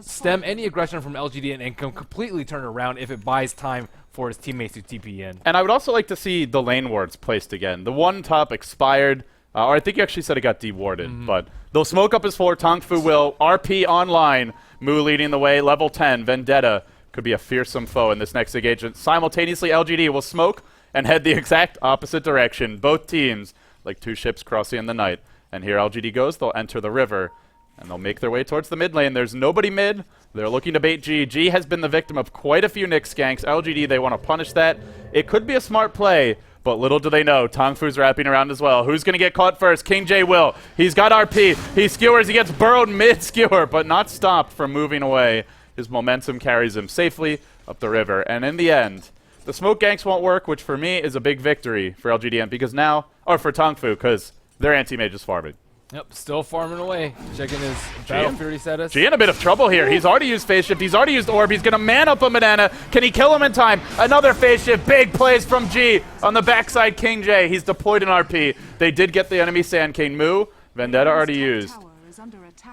stem any aggression from LGD and can completely turn around if it buys time for his teammates to TP in. And I would also like to see the lane wards placed again. The one top expired, or I think you actually said it got dewarded, but they'll smoke up his floor. Tongfu will RP online. Mu leading the way, level 10. Vendetta could be a fearsome foe in this next engagement. Simultaneously, LGD will smoke and head the exact opposite direction. Both teams like two ships crossing in the night. And here LGD goes. They'll enter the river, and they'll make their way towards the mid lane. There's nobody mid. They're looking to bait G. G has been the victim of quite a few Nick skanks. LGD, they want to punish that. It could be a smart play, but little do they know, Tongfu's wrapping around as well. Who's going to get caught first? King J will. He's got RP. He skewers. He gets burrowed mid-skewer, but not stopped from moving away. His momentum carries him safely up the river. And in the end, the smoke ganks won't work, which for me is a big victory for LGDN because now, or for Tongfu, because their Anti-Mage is farming. Yep, still farming away. Checking his Battle Fury status. G in a bit of trouble here. He's already used Phase Shift. He's already used Orb. He's going to man up a banana. Can he kill him in time? Another Phase Shift. Big plays from G on the backside. King J. He's deployed an RP. They did get the enemy Sand King. Mu, Vendetta already used.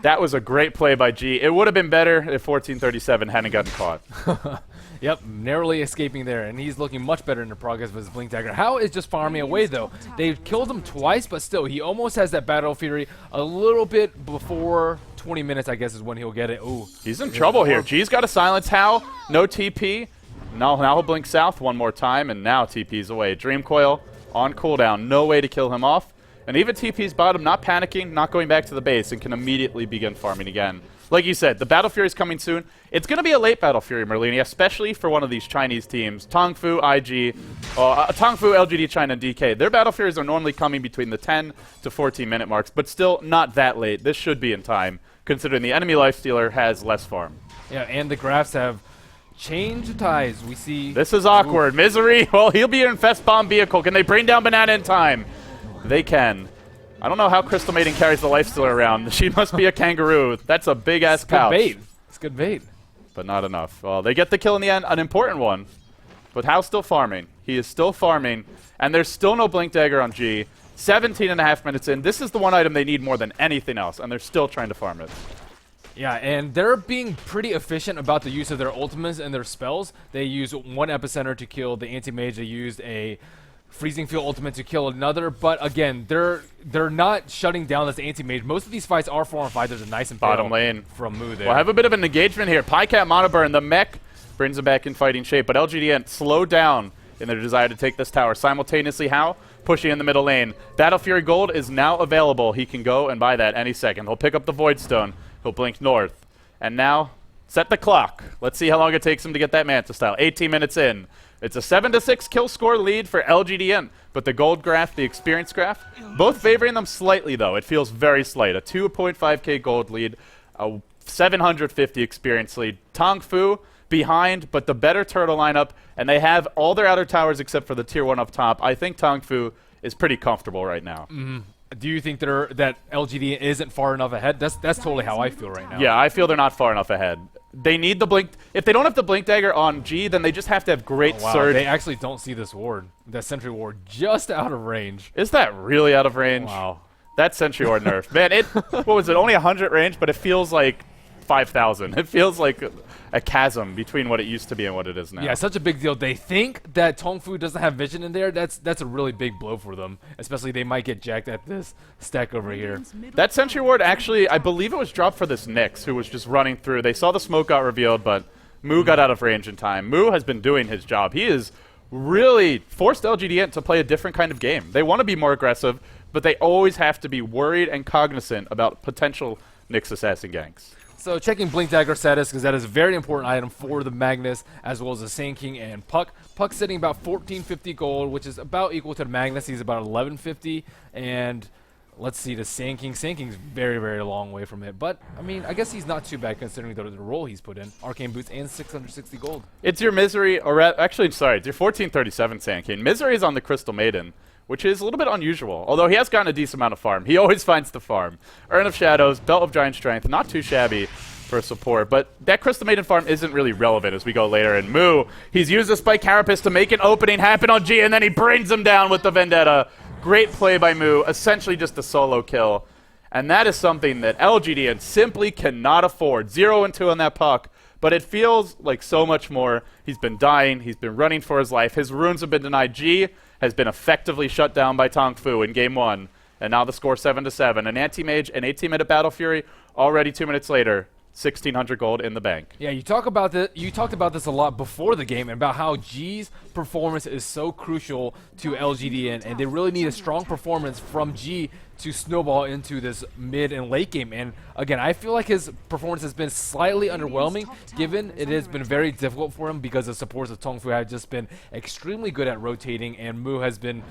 That was a great play by G. It would have been better if 1437 hadn't gotten caught. Yep, narrowly escaping there, and he's looking much better in the progress of his Blink Dagger. How is just farming away, though? They've killed him twice, but still, he almost has that Battle Fury a little bit before 20 minutes, I guess, is when he'll get it. Ooh. He's in trouble here. G's got a silence. How? No TP. Now he'll blink south one more time, and now TP's away. Dream Coil on cooldown. No way to kill him off. And even TP's bottom, not panicking, not going back to the base, and can immediately begin farming again. Like you said, the Battle Fury is coming soon. It's going to be a late Battle Fury, Merlini, especially for one of these Chinese teams. Tongfu, IG, Tongfu, LGD, China, and DK. Their Battle Furies are normally coming between the 10 to 14 minute marks, but still not that late. This should be in time, considering the enemy lifestealer has less farm. Yeah, and the graphs have changed ties. We see... This is awkward. Misery, well, he'll be in Infest Bomb vehicle. Can they bring down Banana in time? They can. I don't know how Crystal Maiden carries the lifestealer around. She must be a kangaroo. That's a big-ass pouch. Good bait. It's good bait. But not enough. Well, they get the kill in the end, an important one. But Hao's still farming. He is still farming, and there's still no Blink Dagger on G. 17.5 minutes in. This is the one item they need more than anything else, and they're still trying to farm it. Yeah, and they're being pretty efficient about the use of their ultimates and their spells. They use one Epicenter to kill the Anti-Mage. They used a Freezing Field ultimate to kill another, but again, they're not shutting down this Anti-Mage. Most of these fights are 4-on-5. There's a nice impale Bottom lane from Mu there. We'll have a bit of an engagement here. Pycat Monoburn, the mech, brings him back in fighting shape, but LGDint slowed down in their desire to take this tower. Simultaneously, Hao pushing in the middle lane. Battle Fury Gold is now available. He can go and buy that any second. He'll pick up the Void Stone. He'll blink north. And now, set the clock. Let's see how long it takes him to get that Manta style. 18 minutes in. It's a 7-6 kill score lead for LGDN, but the gold graph, the experience graph, both favoring them slightly, though. It feels very slight. A 2.5k gold lead, a 750 experience lead. Tongfu behind, but the better turtle lineup, and they have all their outer towers except for the tier 1 up top. I think Tongfu is pretty comfortable right now. Do you think that LGD isn't far enough ahead? That's totally how I feel right now. Yeah, I feel they're not far enough ahead. They need the blink. If they don't have the blink dagger on G, then they just have to have great surge. They actually don't see this ward, that sentry ward, just out of range. Is that really out of range? Wow. That sentry ward nerf. Man, what was it? Only 100 range, but it feels like 5,000. It feels like a chasm between what it used to be and what it is now. Yeah, such a big deal. They think that Tongfu doesn't have vision in there. That's a really big blow for them. Especially they might get jacked at this stack over here. That sentry ward actually, I believe it was dropped for this Nyx, who was just running through. They saw the smoke got revealed, but Mu got out of range in time. Mu has been doing his job. He is really forced LGDN to play a different kind of game. They want to be more aggressive, but they always have to be worried and cognizant about potential Nyx assassin ganks. So checking Blink Dagger status, because that is a very important item for the Magnus, as well as the Sand King and Puck. Puck's sitting about 1450 gold, which is about equal to the Magnus. He's about 1150, and let's see, the Sand King. Sand King's very, very long way from it, but I mean, I guess he's not too bad considering the role he's put in. Arcane Boots and 660 gold. It's your Misery, or actually, sorry, it's your 1437 Sand King. Misery is on the Crystal Maiden, which is a little bit unusual, although he has gotten a decent amount of farm. He always finds the farm. Urn of Shadows, Belt of Giant Strength, not too shabby for support, but that Crystal Maiden farm isn't really relevant as we go later. And Mu, he's used the Spike Carapace to make an opening happen on G, and then he brings him down with the Vendetta. Great play by Mu, essentially just a solo kill. And that is something that LGDN simply cannot afford. 0 and 2 on that Puck, but it feels like so much more. He's been dying, he's been running for his life. His runes have been denied. G has been effectively shut down by Tongfu in game 1. And now the score 7-7. An Anti-Mage, an 18-minute Battle Fury, already 2 minutes later. 1,600 gold in the bank. Yeah, you talked about this a lot before the game, and about how G's performance is so crucial to LGDN, and they really need a strong performance from G to snowball into this mid and late game. And again, I feel like his performance has been slightly underwhelming, given it has been very difficult for him because the supports of Tongfu have just been extremely good at rotating, and Mu has been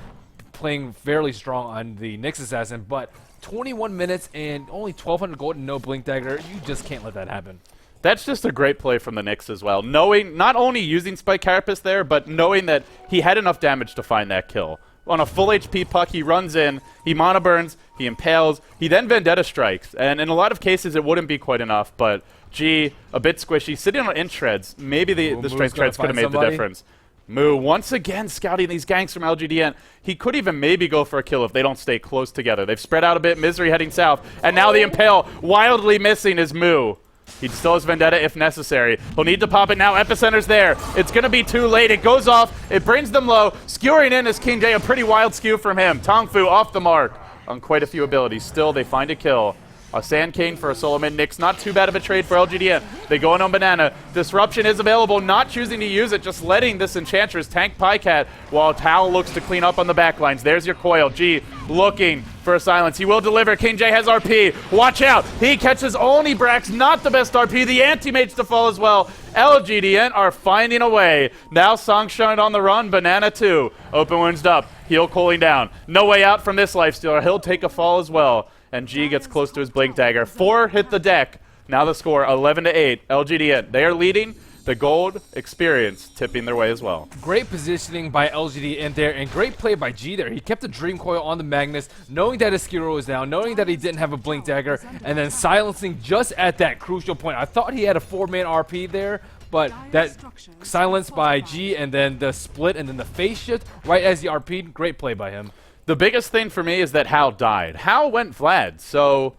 playing fairly strong on the Nyx Assassin, but 21 minutes and only 1,200 gold and no Blink Dagger, you just can't let that happen. That's just a great play from the Nyx as well. Knowing, not only using Spike Carapace there, but knowing that he had enough damage to find that kill. On a full HP Puck, he runs in, he Mana Burns, he Impales, he then Vendetta Strikes. And in a lot of cases, it wouldn't be quite enough, but G, a bit squishy, sitting on int shreds. Maybe the strength shreds could have made the difference. Mu, once again, scouting these ganks from LGDN. He could even maybe go for a kill if they don't stay close together. They've spread out a bit, Misery heading south, and now the Impale, wildly missing is Mu. He still has Vendetta if necessary. He'll need to pop it now. Epicenter's there. It's going to be too late. It goes off. It brings them low. Skewering in is King J. A pretty wild skew from him. Tongfu off the mark on quite a few abilities. Still, they find a kill. A Sand Cane for a solo mid. Nyx, not too bad of a trade for LGDint. They go in on Banana. Disruption is available, not choosing to use it, just letting this Enchantress tank Pycat while Tao looks to clean up on the backlines. There's your coil. G looking for a silence. He will deliver. King J has RP. Watch out. He catches only Brax. Not the best RP. The Anti-Mage to fall as well. LGDint are finding a way. Now Songshine on the run. Banana 2. Open wounds up. Heal cooling down. No way out from this Lifestealer. He'll take a fall as well. And G gets close to his Blink Dagger. 4 hit the deck. Now the score 11-8. LGDint. They are leading. The gold experience tipping their way as well. Great positioning by LGDint there, and great play by G there. He kept the Dream Coil on the Magnus, knowing that his Skiro was down, knowing that he didn't have a Blink Dagger, and then silencing just at that crucial point. I thought he had a 4-man RP there, but that silence by G and then the split and then the phase shift right as he RP'd, great play by him. The biggest thing for me is that Hal died. Hal went Vlad, so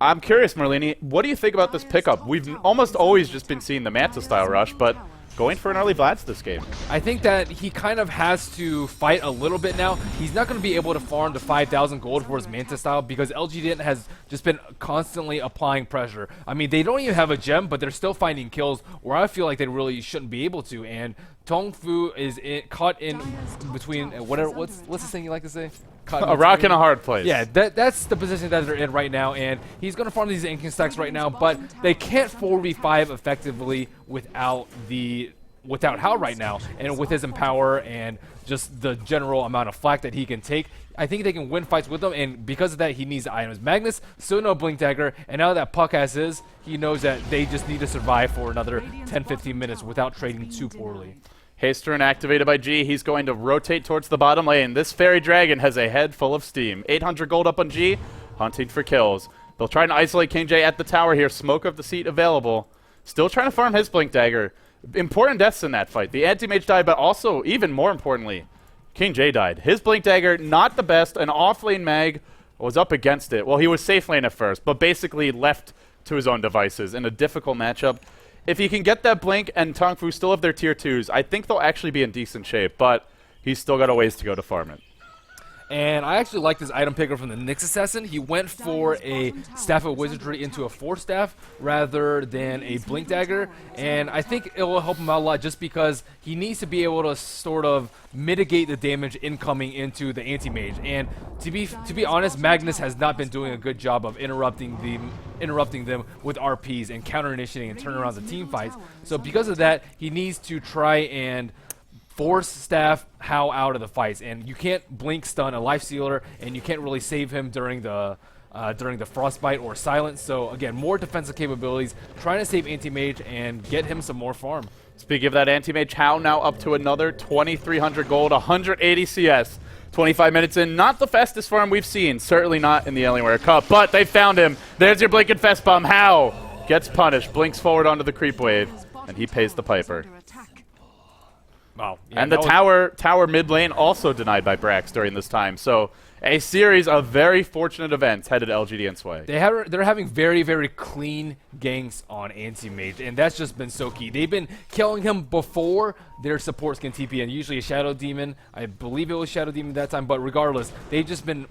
I'm curious, Merlini, what do you think about this pickup? We've almost always just been seeing the Manta style rush, but going for an early Vlad's this game. I think that he kind of has to fight a little bit now. He's not going to be able to farm the 5,000 gold for his Manta style because LGDint has just been constantly applying pressure. I mean, they don't even have a gem, but they're still finding kills where I feel like they really shouldn't be able to. And Tongfu is caught in between what's the thing you like to say? A rock and a hard place. Yeah, that's the position that they're in right now, and he's going to farm these inking stacks right now, but they can't 4v5 effectively without Hal right now, and with his Empower and just the general amount of flak that he can take. I think they can win fights with him, and because of that, he needs the items. Magnus, still no Blink Dagger, and now that Puck has his, he knows that they just need to survive for another 10-15 minutes without trading too poorly. Haste Rune activated by G. He's going to rotate towards the bottom lane. This Fairy Dragon has a head full of steam. 800 gold up on G, hunting for kills. They'll try to isolate King J at the tower here. Smoke of the seat available. Still trying to farm his Blink Dagger. Important deaths in that fight. The Anti-Mage died, but also, even more importantly, King J died. His Blink Dagger, not the best. An off-lane mag was up against it. Well, he was safe lane at first, but basically left to his own devices in a difficult matchup. If he can get that Blink and Tongfu still have their tier 2s, I think they'll actually be in decent shape, but he's still got a ways to go to farm it. And I actually like this item picker from the Nyx Assassin. He went for a Staff of Wizardry into a Force Staff rather than a Blink Dagger. And I think it will help him out a lot just because he needs to be able to sort of mitigate the damage incoming into the Anti-Mage. And to be honest, Magnus has not been doing a good job of interrupting them with RPs and counter-initiating and turning around the team fights. So because of that, he needs to try and force staff Hal out of the fights, and you can't blink stun a life stealer, and you can't really save him during the frostbite or silence. So again, more defensive capabilities, trying to save Anti-Mage and get him some more farm. Speaking of that Anti-Mage, Hal now up to another 2,300 gold, 180 CS. 25 minutes in, not the fastest farm we've seen, certainly not in the Alienware Cup, but they found him. There's your Blink and Fest Bomb. Hal gets punished, blinks forward onto the creep wave, and he pays the piper. Wow. Yeah, and the tower mid lane also denied by Brax during this time. So a series of very fortunate events headed LGDint's way. They're having very, very clean ganks on Anti-Mage, and that's just been so key. They've been killing him before their supports can TP, and usually a Shadow Demon. I believe it was Shadow Demon that time, but regardless, they've just been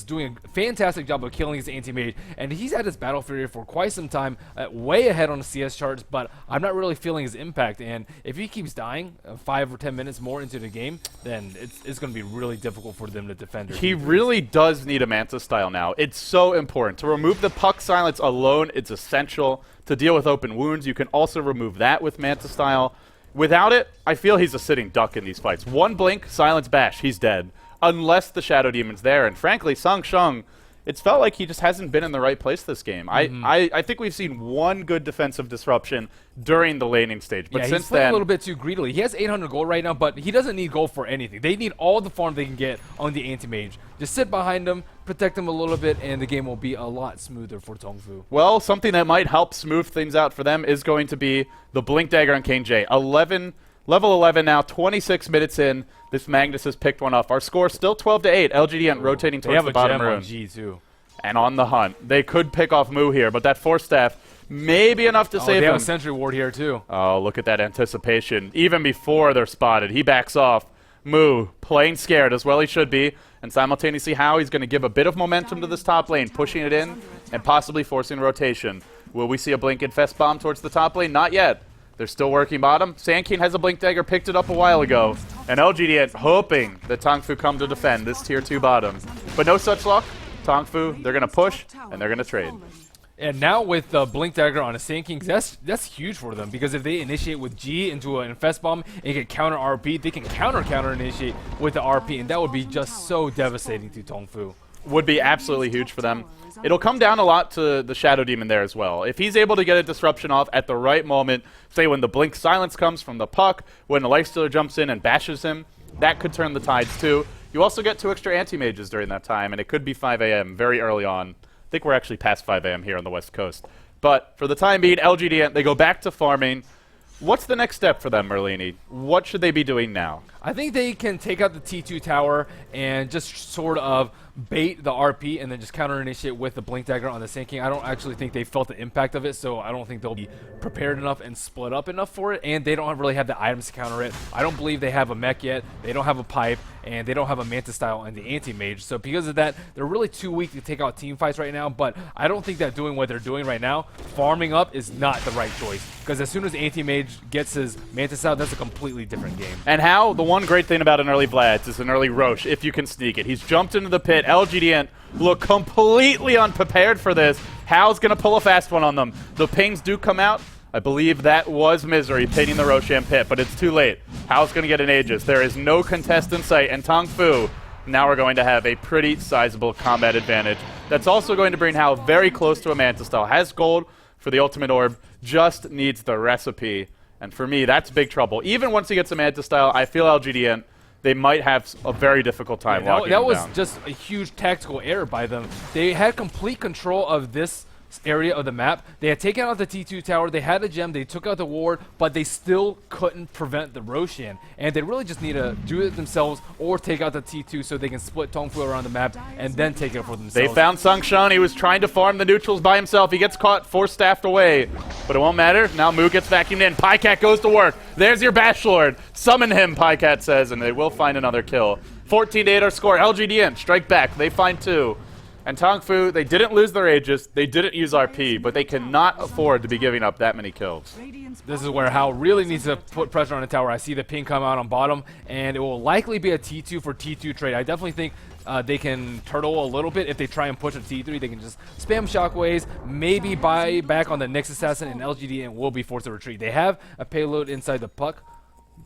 doing a fantastic job of killing his Anti-Mage, and he's had his Battle Fury for quite some time, way ahead on the CS charts, but I'm not really feeling his impact, and if he keeps dying 5 or 10 minutes more into the game, then it's going to be really difficult for them to defend. He really does need a Manta style now. It's so important. To remove the Puck silence alone, it's essential. To deal with open wounds, you can also remove that with Manta style. Without it, I feel he's a sitting duck in these fights. One blink, silence bash, he's dead. Unless the Shadow Demon's there. And frankly, Sang Sheng, it's felt like he just hasn't been in the right place this game. I think we've seen one good defensive disruption during the laning stage. But yeah, since he's playing then, a little bit too greedily. He has 800 gold right now, but he doesn't need gold for anything. They need all the farm they can get on the Anti-Mage. Just sit behind him, protect him a little bit, and the game will be a lot smoother for Tongfu. well, something that might help smooth things out for them is going to be the Blink Dagger on King J. Level 11 now, 26 minutes in. This Magnus has picked one up. Our score still 12-8. LGDint rotating towards the bottom room. They have a gem on G too. And on the hunt. They could pick off Moo here, but that Force Staff may be enough to save they him. have a Sentry Ward here too. Oh, look at that anticipation. Even before they're spotted, he backs off. Moo, playing scared as well he should be. and simultaneously how he's going to give a bit of momentum to this top lane, pushing it in and possibly forcing rotation. Will we see a Blink Infest bomb towards the top lane? Not yet. They're still working bottom. Sand King has a Blink Dagger, picked it up a while ago. And LGD hoping that Tongfu come to defend this tier 2 bottom. But no such luck. Tongfu, they're going to push, and they're going to trade. And now with the Blink Dagger on a Sand King, that's huge for them, because if they initiate with G into an Infest Bomb and can counter RP, they can counter initiate with the RP, and that would be just so devastating to Tongfu. Would be absolutely huge for them. It'll come down a lot to the Shadow Demon there as well. If he's able to get a disruption off at the right moment, say when the Blink Silence comes from the puck, when the Lifestealer jumps in and bashes him, that could turn the tides too. You also get 2 extra Anti-Mages during that time, and it could be 5 a.m. very early on. I think we're actually past 5 a.m. here on the West Coast. But for the time being, LGD, they go back to farming. What's the next step for them, Merlini? What should they be doing now? I think they can take out the T2 tower and just sort of bait the RP and then just counter initiate with the Blink Dagger on the Sand King. I don't actually think they felt the impact of it, so I don't think they'll be prepared enough and split up enough for it, and they don't really have the items to counter it. I don't believe they have a mech yet, they don't have a pipe, and they don't have a Manta style and the Anti-Mage, so because of that, they're really too weak to take out team fights right now, but I don't think that doing what they're doing right now, farming up, is not the right choice, because as soon as Anti-Mage gets his Manta style, that's a completely different game. And how, the one great thing about an early Vlad is an early Roche, if you can sneak it. He's jumped into the pit. LGDN look completely unprepared for this. Hal's going to pull a fast one on them. The pings do come out. I believe that was Misery pinning the Roshan pit, but it's too late. Hal's going to get an Aegis. There is no contest in sight, and Tongfu now we're going to have a pretty sizable combat advantage. That's also going to bring Hal very close to a Manta style. Has gold for the ultimate orb, just needs the recipe. And for me, that's big trouble. Even once he gets a Manta style, I feel LGDN, they might have a very difficult time locking that him was down. just a huge tactical error by them. They had complete control of this area of the map. They had taken out the T2 tower, they had a gem, they took out the ward, but they still couldn't prevent the Roshan. And they really just need to do it themselves or take out the T2 so they can split Tongfu around the map and then take it for themselves. They found Sungshan. He was trying to farm the neutrals by himself. He gets caught, force staffed away. But it won't matter. Now Moo gets vacuumed in. Pycat goes to work. There's your Bash Lord. Summon him, Pycat says, and they will find another kill. 14-8 our score. LGDN strike back. They find 2. And Tongfu, they didn't lose their Aegis, they didn't use RP, but they cannot afford to be giving up that many kills. This is where Hal really needs to put pressure on the tower. I see the ping come out on bottom, and it will likely be a T2 for T2 trade. I definitely think they can turtle a little bit. If they try and push a T3, they can just spam shockwaves, maybe buy back on the next assassin, and LGD and will be forced to retreat. They have a payload inside the puck,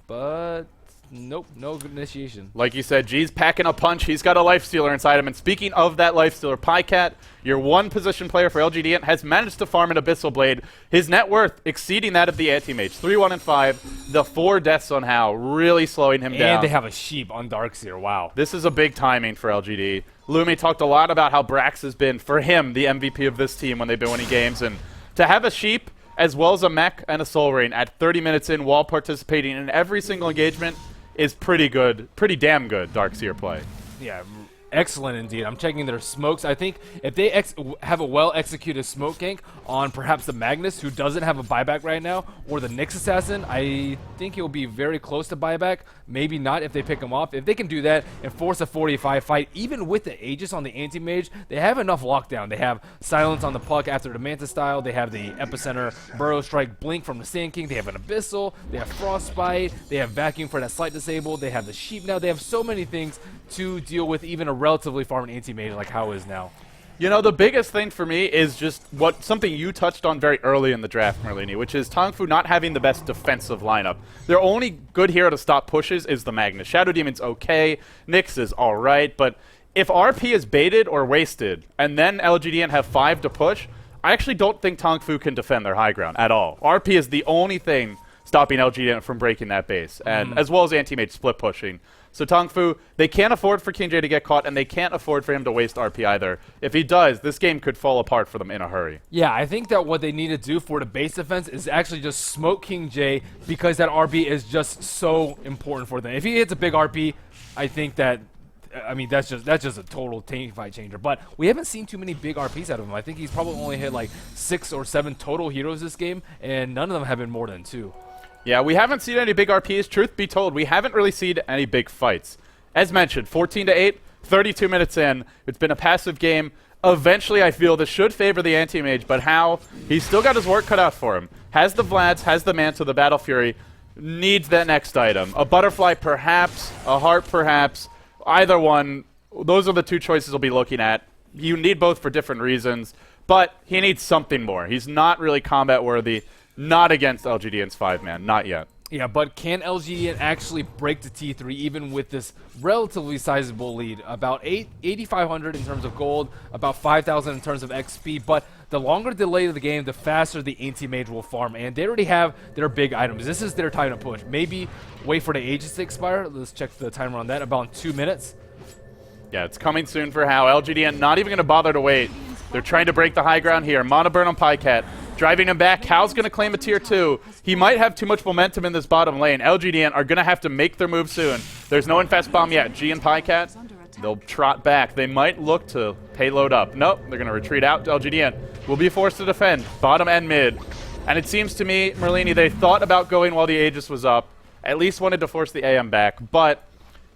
but nope, no initiation. Like you said, G's packing a punch. He's got a Lifestealer inside him. And speaking of that Lifestealer, Pycat, your one position player for LGD, has managed to farm an Abyssal Blade. His net worth exceeding that of the Anti-Mage. 3-1 and 5. The 4 deaths on Hal really slowing him down. And they have a sheep on Darkseer. Wow. This is a big timing for LGD. Lumi talked a lot about how Brax has been, for him, the MVP of this team when they've been winning games. And to have a sheep, as well as a mech and a Soul Ring at 30 minutes in while participating in every single engagement, is pretty good, pretty damn good Darkseer play. Yeah, excellent indeed. I'm checking their smokes. I think if they have a well-executed smoke gank on perhaps the Magnus, who doesn't have a buyback right now, or the Nyx Assassin, I think he'll be very close to buyback. Maybe not if they pick him off. If they can do that and force a 45 fight, even with the Aegis on the Anti-Mage, they have enough lockdown. They have Silence on the puck after the Manta style. They have the Epicenter Burrow Strike Blink from the Sand King. They have an Abyssal. They have Frostbite. They have Vacuum for that slight disable. They have the Sheep now. They have so many things to deal with even a relatively farmed Anti-Mage like how is now. You know, the biggest thing for me is just something you touched on very early in the draft, Merlini, which is Tongfu not having the best defensive lineup. Their only good hero to stop pushes is the Magnus. Shadow Demon's okay, Nyx is alright, but if RP is baited or wasted, and then LGDN have 5 to push, I actually don't think Tongfu can defend their high ground at all. RP is the only thing stopping LGDN from breaking that base, and as well as Anti-Mage split pushing. So Tongfu, they can't afford for King J to get caught, and they can't afford for him to waste RP either. If he does, this game could fall apart for them in a hurry. Yeah, I think that what they need to do for the base defense is actually just smoke King J, because that RP is just so important for them. If he hits a big RP, I think that, I mean, that's just a total team fight changer. But we haven't seen too many big RPs out of him. I think he's probably only hit like 6 or 7 total heroes this game, and none of them have been more than 2. Yeah, we haven't seen any big RPs. Truth be told, we haven't really seen any big fights. As mentioned, 14-8, 32 minutes in. It's been a passive game. Eventually, I feel this should favor the Anti-Mage, but how? He's still got his work cut out for him. Has the Vlads, has the Mantle, the Battle Fury, needs that next item. A Butterfly, perhaps. A Heart, perhaps. Either one. Those are the two choices we'll be looking at. You need both for different reasons, but he needs something more. He's not really combat worthy. Not against LGDint's 5-man. Not yet. Yeah, but can LGDint actually break the T3 even with this relatively sizable lead? About 8,500 in terms of gold, about 5,000 in terms of XP, but the longer delay of the game, the faster the Anti-Mage will farm, and they already have their big items. This is their time to push. Maybe wait for the Aegis to expire. Let's check the timer on that, about 2 minutes. Yeah, it's coming soon for How. LGDint not even going to bother to wait. They're trying to break the high ground here. Mono burn on Pycat. Driving him back. How's going to claim a tier 2. He might have too much momentum in this bottom lane. LGDint are going to have to make their move soon. There's no infest bomb yet. G and Pycat, they'll trot back. They might look to payload up. Nope, they're going to retreat out. LGDint will be forced to defend bottom and mid. And it seems to me, Merlini, they thought about going while the Aegis was up. At least wanted to force the AM back, but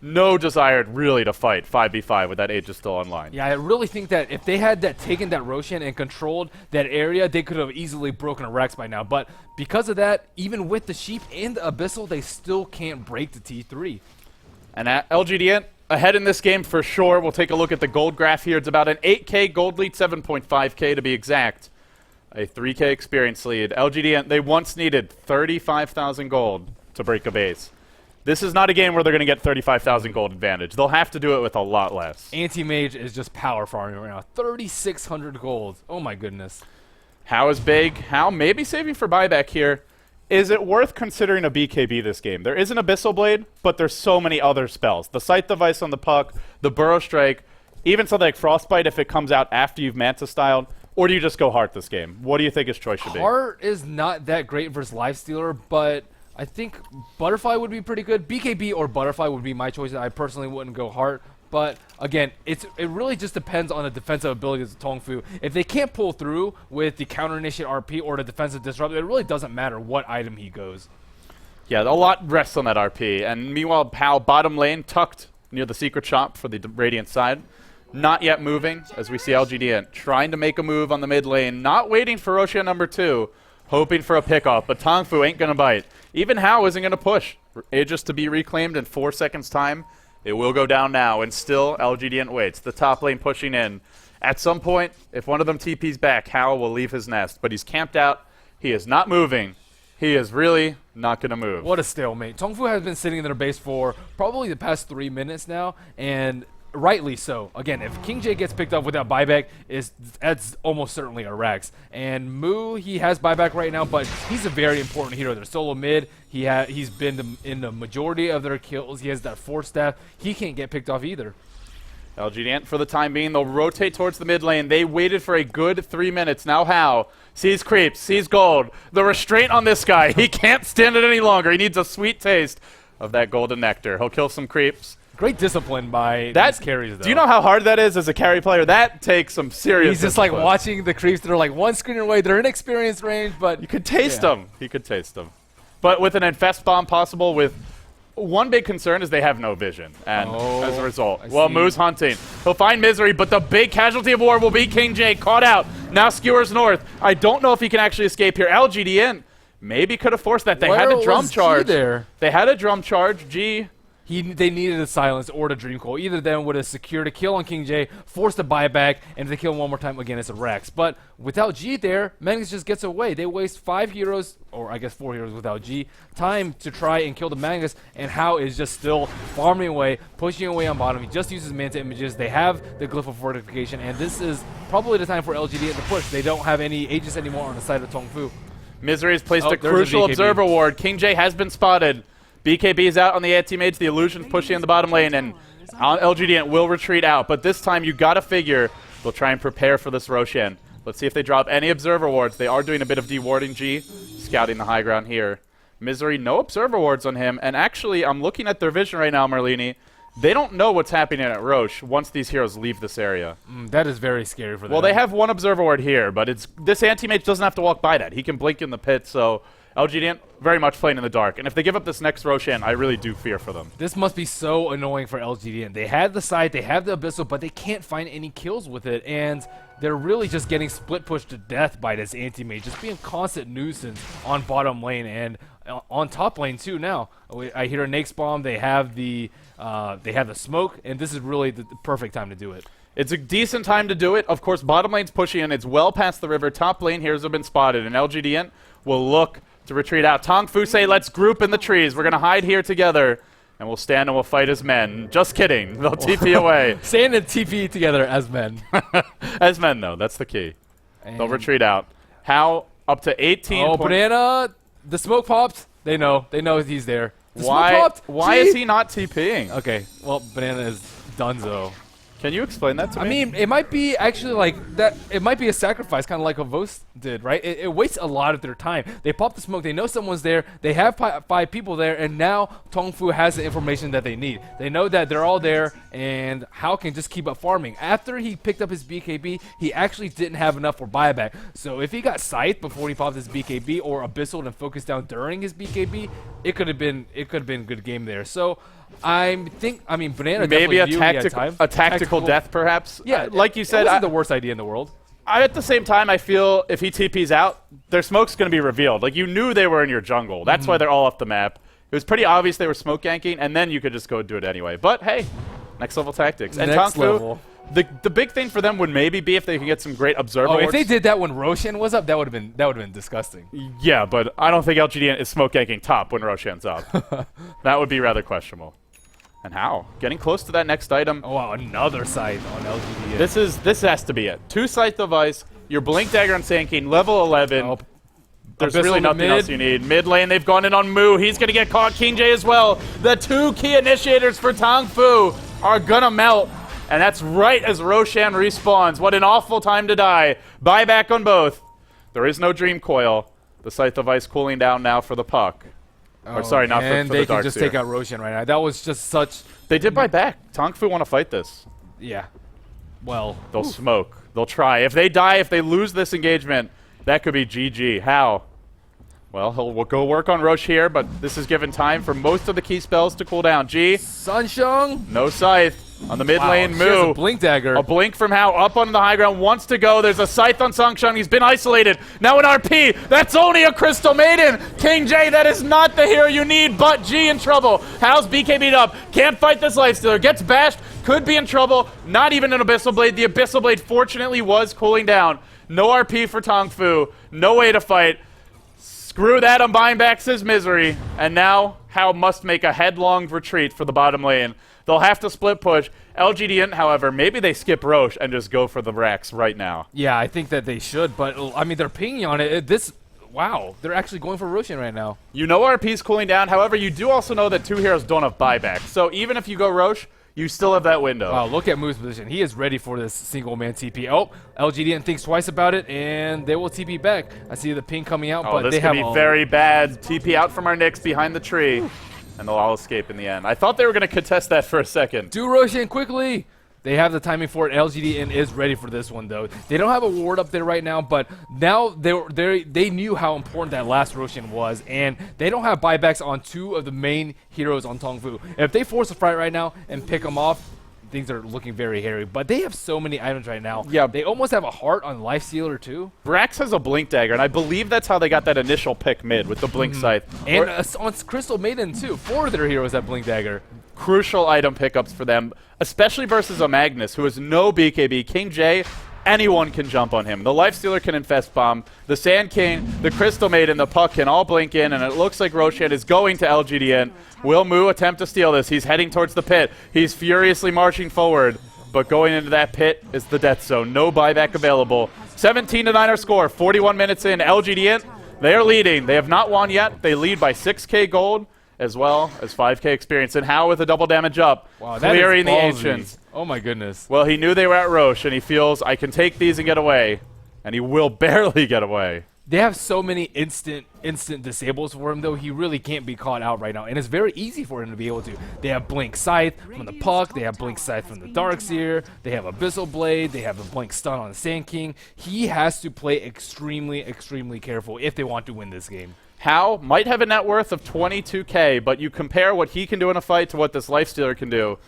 no desire really to fight 5v5 with that Aegis still online. Yeah, I really think that if they had taken that Roshan and controlled that area, they could have easily broken a Rex by now. But because of that, even with the Sheep and the Abyssal, they still can't break the T3. And at LGDint, ahead in this game for sure. We'll take a look at the gold graph here. It's about an 8k gold lead, 7.5k to be exact. A 3k experience lead. LGDint, they once needed 35,000 gold to break a base. This is not a game where they're going to get 35,000 gold advantage. They'll have to do it with a lot less. Anti-Mage is just power farming right now. 3,600 gold. Oh my goodness. How is big? How maybe saving for buyback here. Is it worth considering a BKB this game? There is an Abyssal Blade, but there's so many other spells. The Sight Device on the Puck, the Burrow Strike, even something like Frostbite if it comes out after you've Manta styled. Or do you just go Heart this game? What do you think his choice should be? Heart is not that great versus Lifestealer, but I think Butterfly would be pretty good. BKB or Butterfly would be my choice. I personally wouldn't go Heart. But again, it really just depends on the defensive abilities of Tongfu. If they can't pull through with the counter initiate RP or the defensive disrupt, it really doesn't matter what item he goes. Yeah, a lot rests on that RP. And meanwhile, Pal bottom lane tucked near the secret shop for the Radiant side. Not yet moving, as we see LGDint trying to make a move on the mid lane. Not waiting for Roshan number 2. Hoping for a pickoff, but Tongfu ain't going to bite. Even How isn't going to push. Aegis to be reclaimed in 4 seconds' time. It will go down now, and still LGDint waits. The top lane pushing in. At some point, if one of them TPs back, How will leave his nest. But he's camped out. He is not moving. He is really not going to move. What a stalemate. Tongfu has been sitting in their base for probably the past 3 minutes now, and rightly so. Again, if King J gets picked up without buyback, that's almost certainly a Rex. And Moo, he has buyback right now, but he's a very important hero. They're solo mid. He's been in the majority of their kills. He has that 4 staff. He can't get picked off either. LGDint, for the time being, they'll rotate towards the mid lane. They waited for a good 3 minutes. Now How sees creeps, sees gold. The restraint on this guy. He can't stand it any longer. He needs a sweet taste of that golden nectar. He'll kill some creeps. Great discipline by these carries, though. Do you know how hard that is as a carry player? That takes some serious He's just discipline. like watching the creeps that are like one screen away. They're in experience range, but you could taste them. He could taste them. But with an infest bomb possible, with one big concern is they have no vision. And as a result, Moo's hunting. He'll find Misery, but the big casualty of war will be King J. Caught out. Now skewers north. I don't know if he can actually escape here. LGDint maybe could have forced that. They had a drum charge. They had a drum charge. G. They needed a silence or the dream call. Either of them would have secured a kill on King J, forced a buyback, and if they kill him one more time, again, it's a Rex. But without G there, Magnus just gets away. They waste 5 heroes, or I guess 4 heroes without G, time to try and kill the Magnus, and How is just still farming away, pushing away on bottom. He just uses Manta images. They have the Glyph of Fortification, and this is probably the time for LGD to push. They don't have any Aegis anymore on the side of Tongfu. Misery has placed a crucial observer ward. King J has been spotted. BKB is out on the Anti-Mage. The Illusion's pushing in the bottom lane, and LGDint will retreat out. But this time, you got to figure they'll try and prepare for this Roshan. Let's see if they drop any observer wards. They are doing a bit of dewarding G, scouting the high ground here. Misery, no observer wards on him. And actually, I'm looking at their vision right now, Merlini. They don't know what's happening at Roche once these heroes leave this area. That is very scary for them. Well, they have one observer ward here, but this Anti-Mage doesn't have to walk by that. He can blink in the pit, so LGDint very much playing in the dark. And if they give up this next Roshan, I really do fear for them. This must be so annoying for LGD. They have the site, they have the Abyssal, but they can't find any kills with it. And they're really just getting split pushed to death by this Anti-Mage, just being a constant nuisance on bottom lane and on top lane too. Now I hear a Nake's bomb. They have the smoke, and this is really the perfect time to do it. It's a decent time to do it. Of course, bottom lane's pushing in. It's well past the river. Top lane heroes have been spotted, and LGDint will look to retreat out. Tongfu say, let's group in the trees. We're going to hide here together, and we'll stand and we'll fight as men. Just kidding. They'll TP away. Stand and TP together as men. As men, though. That's the key. And They'll retreat out. How up to 18 oh, points. Banana. The smoke popped. They know. They know he's there. The smoke Why popped. is he not TPing? Okay. Well, Banana is donezo. Can you explain that to me? I mean, it might be actually like that. It might be a sacrifice, kind of like what Vos did, right? It wastes a lot of their time. They pop the smoke. They know someone's there. They have 5 people there, and now Tongfu has the information that they need. They know that they're all there, and Hao can just keep up farming. After he picked up his BKB, he actually didn't have enough for buyback. So if he got Scythe before he popped his BKB, or Abyssal and focused down during his BKB, it could have been a good game there. So I mean, Banana maybe a definitely tactical death, perhaps. Yeah, like you said, it wasn't the worst idea in the world. at the same time, I feel if he TPs out, their smoke's going to be revealed. Like, you knew they were in your jungle. That's why they're all off the map. It was pretty obvious they were smoke ganking, and then you could just go do it anyway. But hey, next level tactics. And Next Tongfu, level. the big thing for them would maybe be if they could get some great observer. Oh, if wards. they did that when Roshan was up, that would have been disgusting. Yeah, but I don't think LGD is smoke ganking top when Roshan's up. That would be rather questionable. And how? Getting close to that next item. Oh wow, another scythe on LGD. This has to be it. 2 Scythe device, your Blink Dagger on Sand King, level 11. Oh, There's Abyssal really to nothing mid. else you need. Mid lane, they've gone in on Moo. He's going to get caught. King J as well. The 2 key initiators for Tongfu are going to melt. And that's right as Roshan respawns. What an awful time to die. Buyback on both. There is no Dream Coil. The Scythe device cooling down now for the puck. Or sorry, not and for they the can Dark just Seer. take out Roshan right now. That was just such. They did buy back. Tongfu want to fight this. Yeah. Well, They'll smoke. They'll try. If they die, if they lose this engagement, that could be GG. How? Well, we'll go work on Roche here, but this is given time for most of the key spells to cool down. G, Sunshung. no Scythe. On the mid lane, She has Moo. a blink dagger. A blink from How up on the high ground, wants to go. There's a Scythe on Sungshung. He's been isolated. Now an RP. That's only a Crystal Maiden. King J, that is not the hero you need, but G in trouble. How's BKB'd up. Can't fight this Lifestealer. Gets bashed. Could be in trouble. Not even an Abyssal Blade. The Abyssal Blade fortunately was cooling down. No RP for Tongfu. No way to fight. Screw that, I'm buying back his misery. And now How must make a headlong retreat for the bottom lane. They'll have to split push. LGDint, however, maybe they skip Roche and just go for the Rax right now. Yeah, I think that they should, but I mean they're pinging on it. Wow, they're actually going for Roshan right now. You know RP's cooling down. However, you do also know that 2 heroes don't have buyback. So even if you go Roche, you still have that window. Wow, look at Moo's position. He is ready for this single-man TP. Oh, LGDN thinks twice about it, and they will TP back. I see the ping coming out, Oh, but this they could have be very bad. TP out from our Nyx behind the tree. And they'll all escape in the end. I thought they were going to contest that for a second. Do Roshan quickly. They have the timing for it. LGDN is ready for this one, though. They don't have a ward up there right now, but now they knew how important that last Roshan was, and they don't have buybacks on 2 of the main heroes on Tongfu. If they force a fight right now and pick them off, things are looking very hairy. But they have so many items right now. Yeah. They almost have a heart on Lifestealer, too. Brax has a Blink Dagger, and I believe that's how they got that initial pick mid with the Blink Scythe. And on Crystal Maiden, too. 4 of their heroes have Blink Dagger. Crucial item pickups for them, especially versus a Magnus, who has no BKB. King J, anyone can jump on him. The Lifestealer can Infest Bomb. The Sand King, the Crystal Maiden, the Puck can all blink in, and it looks like Roshan is going to LGDN. Will Moo attempt to steal this? He's heading towards the pit. He's furiously marching forward, but going into that pit is the death zone. No buyback available. 17-9 our score, 41 minutes in. LGDN, they are leading. They have not won yet. They lead by 6k gold, as well as 5k experience. And How with a double damage up, Wow, that is clearing the ballsy. Ancients. Oh my goodness. Well, he knew they were at Roche, and he feels, I can take these and get away. And he will barely get away. They have so many instant disables for him, though. He really can't be caught out right now, and it's very easy for him to be able to. They have Blink Scythe from the Puck, they have Blink Scythe from the Darkseer, they have Abyssal Blade, they have a Blink Stun on the Sand King. He has to play extremely, extremely careful if they want to win this game. Hao might have a net worth of 22k, but you compare what he can do in a fight to what this Lifestealer can do,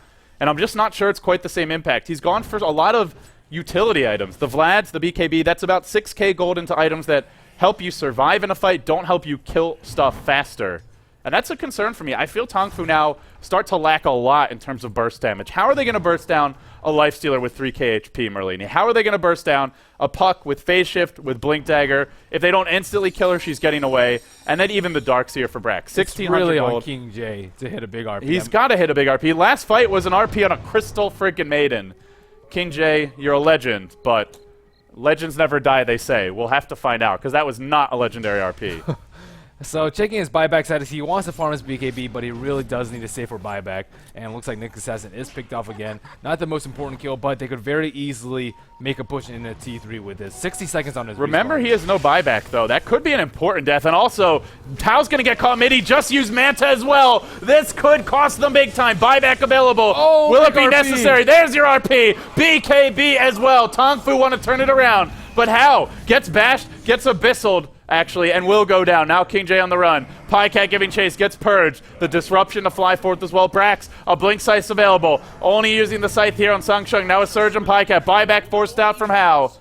and I'm just not sure it's quite the same impact. He's gone for a lot of utility items. The Vlads, the BKB, that's about 6k gold into items that help you survive in a fight, don't help you kill stuff faster. And that's a concern for me. I feel Tongfu now start to lack a lot in terms of burst damage. How are they going to burst down a Lifestealer with 3k HP, Merlini? How are they going to burst down a Puck with Phase Shift, with Blink Dagger? If they don't instantly kill her, she's getting away. And then even the Darkseer for Brax. 1600 really gold. on King J to hit a big RP. He's got to hit a big RP. Last fight was an RP on a Crystal freaking Maiden. King J, you're a legend, but legends never die, they say. We'll have to find out, because that was not a legendary RP. So checking his buyback status, he wants to farm his BKB, but he really does need a safer buyback. And it looks like Nick Assassin is picked off again. Not the most important kill, but they could very easily make a push in a T3 with this. 60 seconds on his Remember, respawn. he has no buyback, though. That could be an important death. And also, Tao's going to get caught mid. He just used Manta as well. This could cost them big time. Buyback available. Oh, will it be RP. necessary? There's your RP. BKB as well. Tongfu want to turn it around. But Hao gets bashed, gets abyssaled, actually, and will go down. Now King J on the run. Pycat giving chase, gets purged. The disruption to fly forth as well. Brax, a blink scythe available. Only using the scythe here on Sangsheng. Now a surge on Pycat. Buyback forced out from Hao.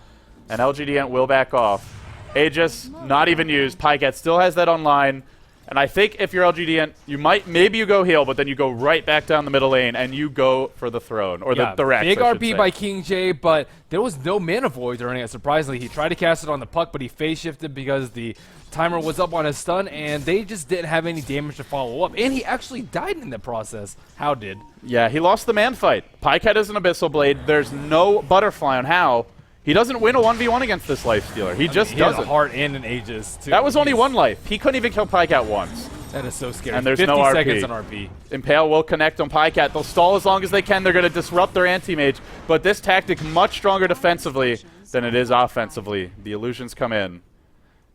And LGDint will back off. Aegis, not even used. Pycat still has that online. And I think if you're LGDint, you might, maybe you go heal, but then you go right back down the middle lane and you go for the throne, or the Rex, big I should RP say. by King J, but there was no mana void during it. Surprisingly, he tried to cast it on the Puck, but he phase shifted because the timer was up on his stun, and they just didn't have any damage to follow up. And he actually died in the process. How did? Yeah, he lost the man fight. Pycat is an Abyssal Blade. There's no Butterfly on Hao. He doesn't win a 1v1 against this Lifestealer. He just He has doesn't. a heart and an Aegis, too. That was only one life. He couldn't even kill Pycat once. That is so scary. And there's 50 no RP. seconds on RP. Impale will connect on Pycat. They'll stall as long as they can. They're going to disrupt their Anti-Mage. But this tactic much stronger defensively than it is offensively. The illusions come in.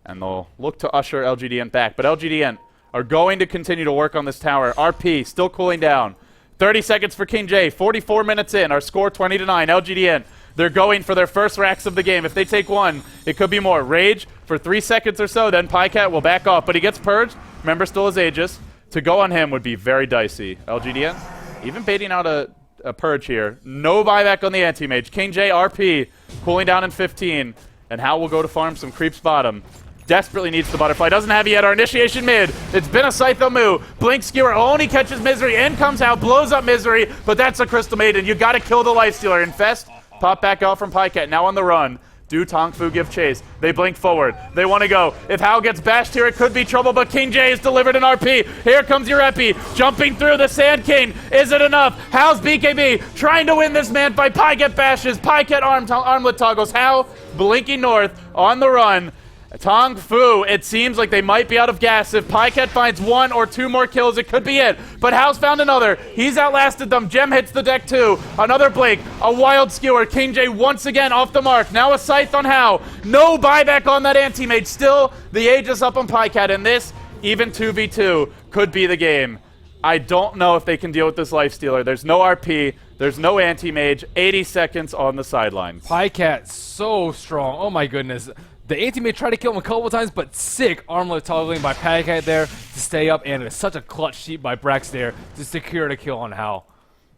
And they'll look to usher LGDint back. But LGDint are going to continue to work on this tower. RP still cooling down. 30 seconds for King J. 44 minutes in. Our score 20-9. LGDint. They're going for their first racks of the game. If they take one, it could be more. Rage for 3 seconds or so, then Pycat will back off. But he gets purged. Remember, still his Aegis. To go on him would be very dicey. LGDint, even baiting out a purge here. No buyback on the Anti-Mage. King J, RP, cooling down in 15. And Hao will go to farm some creeps bottom. Desperately needs the Butterfly. Doesn't have it yet. Our initiation mid. It's been a Scythe Mu. Blink Skewer only catches Misery. In comes out, blows up Misery. But that's a Crystal Maiden. You got to kill the Lifestealer. Infest. Pop back out from Pycat, now on the run. Do Tongfu give chase? They blink forward. They want to go. If Hao gets bashed here, it could be trouble, but King J has delivered an RP. Here comes your Epi, jumping through the Sand King. Is it enough? Hao's BKB, trying to win this man by Pycat bashes. Pycat armlet toggles. Hao blinking north, on the run. Tongfu, it seems like they might be out of gas. If Pycat finds 1 or 2 more kills, it could be it. But Hao's found another. He's outlasted them. Gem hits the deck too. Another blink. A wild skewer. King J once again off the mark. Now a scythe on Hao. No buyback on that Anti-Mage. Still the Aegis up on Pycat. And this, even 2v2, could be the game. I don't know if they can deal with this Lifestealer. There's no RP. There's no Anti-Mage. 80 seconds on the sidelines. Pycat so strong. Oh my goodness. The Anti-Mage tried to kill him a couple times, but sick armlet toggling by Pycat there to stay up, and it's such a clutch sheet by Brax there to secure the kill on Hao.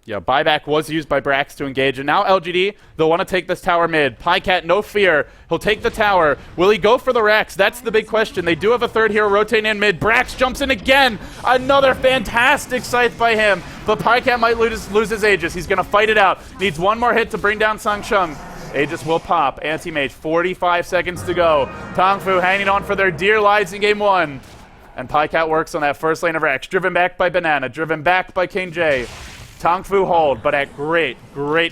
Yeah, buyback was used by Brax to engage, and now LGD, they'll want to take this tower mid. Pycat, no fear. He'll take the tower. Will he go for the Rex? That's the big question. They do have a third hero rotating in mid. Brax jumps in again. Another fantastic scythe by him, but Pycat might lose his Aegis. He's going to fight it out. Needs one more hit to bring down Sangsheng. Aegis will pop. Anti-Mage, 45 seconds to go. Tongfu hanging on for their dear lives in game 1. And Pycat works on that first lane of Rex. Driven back by Banana. Driven back by King J. Tongfu hold, but at great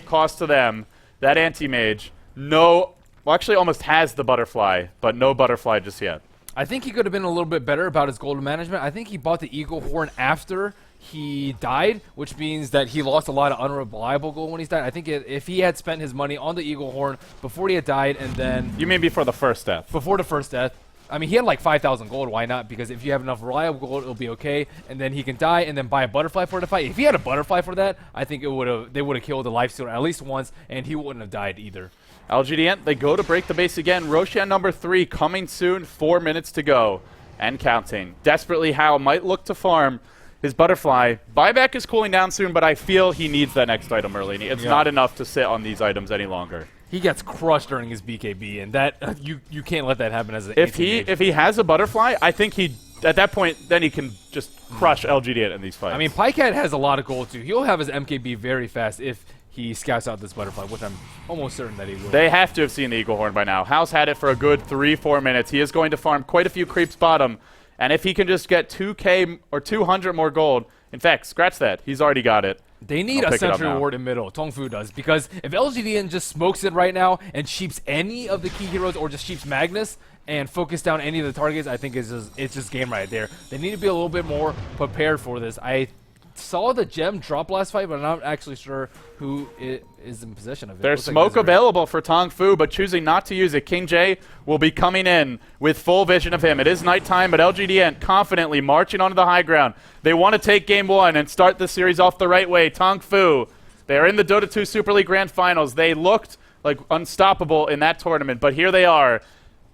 cost to them. That Anti-Mage, well, actually almost has the Butterfly, but no Butterfly just yet. I think he could have been a little bit better about his golden management. I think he bought the Eagle Horn after he died, which means that he lost a lot of unreliable gold when he's died. I think if he had spent his money on the Eagle Horn before he had died, and then... You mean before the first death? Before the first death. I mean, he had like 5,000 gold. Why not? Because if you have enough reliable gold, it'll be okay. And then he can die and then buy a Butterfly for the fight. If he had a Butterfly for that, I think they would have killed the Lifestealer at least once, and he wouldn't have died either. LGDint, they go to break the base again. Roshan number 3 coming soon. 4 minutes to go. and counting. Desperately, Hal might look to farm his butterfly. Buyback is cooling down soon, but I feel he needs that next item, Merlini. It's not enough to sit on these items any longer. He gets crushed during his BKB, and that you can't let that happen as an If Anti-Mage. he has a butterfly, I think at that point, then he can just crush LGD in these fights. I mean, Pycat has a lot of gold too. He'll have his MKB very fast if he scouts out this butterfly, which I'm almost certain that he will. They have to have seen the Eagle Horn by now. Hal's had it for a good 3-4 minutes. He is going to farm quite a few creeps bottom, and if he can just get 2k or 200 more gold, in fact, scratch that. He's already got it. They need I'll a pick it up central now. ward in middle. Tongfu does, because if LGDN just smokes it right now and sheeps any of the key heroes or just sheeps Magnus and focus down any of the targets, I think it's just game right there. They need to be a little bit more prepared for this. I saw the gem drop last fight, but I'm not actually sure who is in possession of it. There's Looks like smoke Wizard. available for Tongfu, but choosing not to use it. King J will be coming in with full vision of him. It is nighttime, but LGDN confidently marching onto the high ground. They want to take game 1 and start the series off the right way. Tongfu, they're in the Dota 2 Super League Grand Finals. They looked like unstoppable in that tournament, but here they are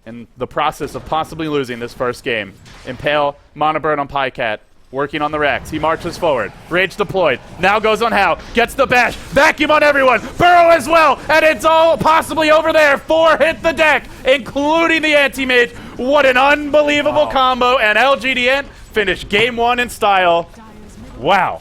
in the process of possibly losing this first game. Impale, Monoburn on Pycat. Working on the Rex. He marches forward. Rage deployed. Now goes on Hal. Gets the bash. Vacuum on everyone. Burrow as well. And it's all possibly over there. 4 hit the deck, including the Anti-Mage. What an unbelievable combo. And LGDN finished game 1 in style. Wow.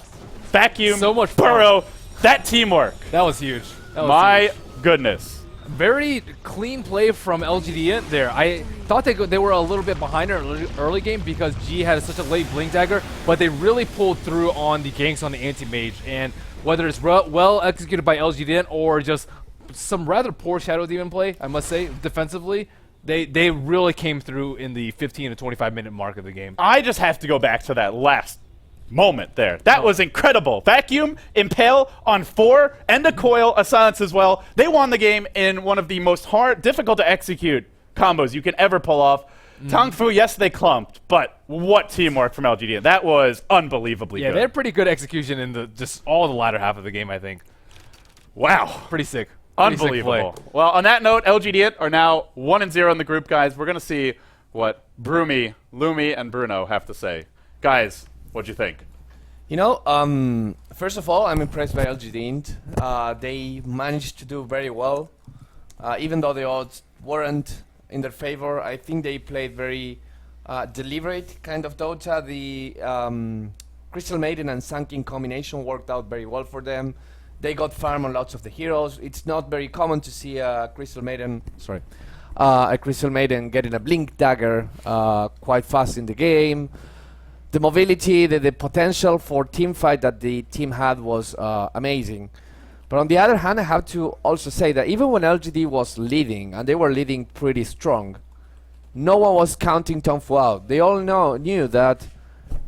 Vacuum. So much fun. Burrow. That teamwork. That was huge. That was My huge. goodness. Very clean play from LGDN there. I thought they were a little bit behind in early game because G had such a late Blink Dagger, but they really pulled through on the ganks on the Anti-Mage. And whether it's well executed by LGDN or just some rather poor Shadow Demon play, I must say, defensively, they really came through in the 15 to 25 minute mark of the game. I just have to go back to that last moment there. That was incredible. Vacuum, Impale on 4, and a coil, a silence as well. They won the game in one of the most difficult to execute combos you can ever pull off. Tongfu, yes, they clumped, but what teamwork from LGD. That was unbelievably Yeah, good. they had pretty good execution in just all the latter half of the game, I think. Wow. Pretty sick. Pretty sick play. Unbelievable. Well, on that note, LGD are now 1-0 in the group, guys. We're going to see what Brumi, Lumi, and Bruno have to say. Guys, what'd you think? You know, first of all, I'm impressed by LGDint. They managed to do very well, even though the odds weren't in their favor. I think they played very deliberate kind of Dota. The Crystal Maiden and Sunking combination worked out very well for them. They got farm on lots of the heroes. It's not very common to see a Crystal Maiden, getting a Blink Dagger quite fast in the game. The mobility, the potential for team fight that the team had was amazing. But on the other hand, I have to also say that even when LGD was leading, and they were leading pretty strong, no one was counting Tongfu out. They all knew that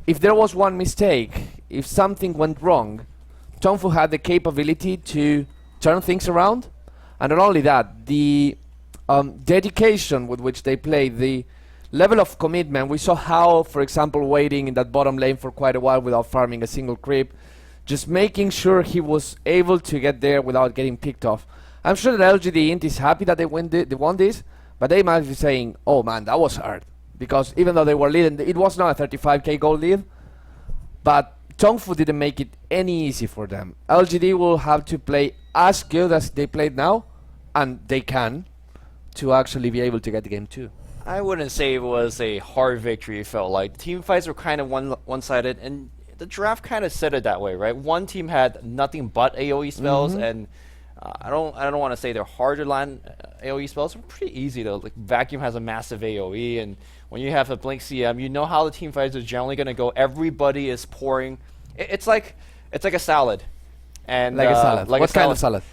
if there was one mistake, if something went wrong, Tongfu had the capability to turn things around. And not only that, the dedication with which they played, the level of commitment. We saw how, for example, waiting in that bottom lane for quite a while without farming a single creep, just making sure he was able to get there without getting picked off. I'm sure that LGD.int is happy that they won this, but they might be saying, oh man, that was hard. Because even though they were leading, it was not a 35k gold lead, but Tongfu didn't make it any easy for them. LGD will have to play as good as they played now, and they can, to actually be able to get the game 2. I wouldn't say it was a hard victory. It felt like team fights were kind of one-sided, and the draft kind of said it that way, right? One team had nothing but AOE spells, and I don't want to say they're hard to land AOE spells. They're pretty easy though. Like Vacuum has a massive AOE, and when you have a Blink CM, you know how the team fights are generally going to go. Everybody is pouring. It's like a salad, and Like a salad. Like What a kind of salad?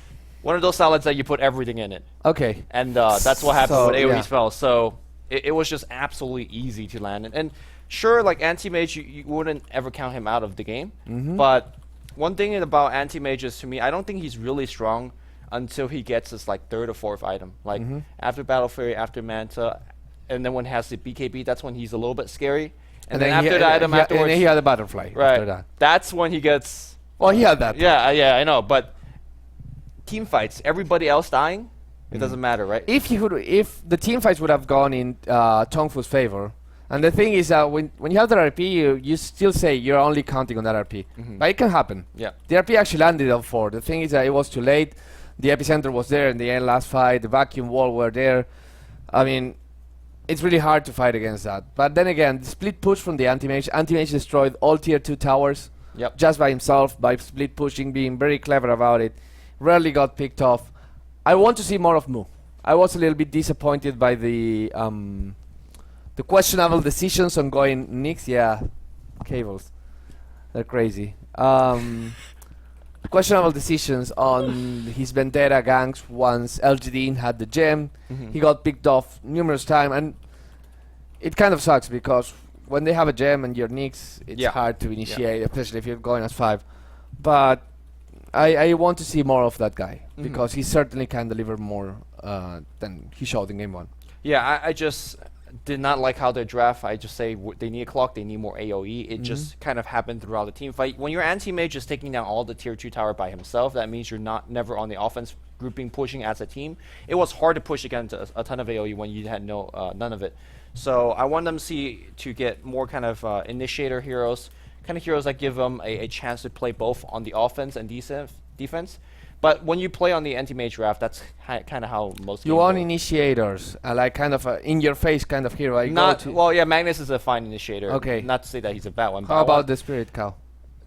One of those salads that you put everything in it, Okay. and that's what happened So, with AOE yeah. spells. So it was just absolutely easy to land. And sure, like Anti-Mage, you wouldn't ever count him out of the game. But one thing about Anti-Mage is, to me, I don't think he's really strong until he gets his like 3rd or 4th item. Like after Battle Fury, after Manta, and then when he has the BKB, that's when he's a little bit scary. And then after the item afterwards, and then he had a butterfly. After right? that. That's when he gets. Well, he had that. Yeah, I know. But team fights, everybody else dying, it doesn't matter, right? If the team fights would have gone in Tongfu's favor, And the thing is that when you have the RP, you still say you're only counting on that RP. But it can happen. Yeah. The RP actually landed on 4. The thing is that it was too late. The epicenter was there in the end last fight. The vacuum wall were there. I mean, it's really hard to fight against that. But then again, the split push from the Anti-Mage. Anti-Mage destroyed all tier 2 towers just by himself, by split pushing, being very clever about it. Rarely got picked off. I want to see more of Mu. I was a little bit disappointed by the questionable decisions on going Nyx. Yeah, cables. They're crazy. Questionable decisions on his Vendetta ganks once LGD had the gem. He got picked off numerous times, and it kind of sucks because when they have a gem and you're Nyx, it's hard to initiate, especially if you're going as 5. But I want to see more of that guy because he certainly can deliver more than he showed in game 1. Yeah, I just did not like how they draft. I just say they need a clock, they need more AoE. It just kind of happened throughout the team fight. When your Anti-Mage is taking down all the tier 2 tower by himself, that means you're never on the offense grouping pushing as a team. It was hard to push against a ton of AoE when you had none of it. So I want them to get more kind of initiator heroes, kind of heroes that give them a chance to play both on the offense and defense. But when you play on the Anti-Mage draft, that's kind of how most you want initiators, like kind of a in-your-face kind of hero. Well, yeah, Magnus is a fine initiator. Okay. Not to say that he's a bad one. How about the Spirit Cow?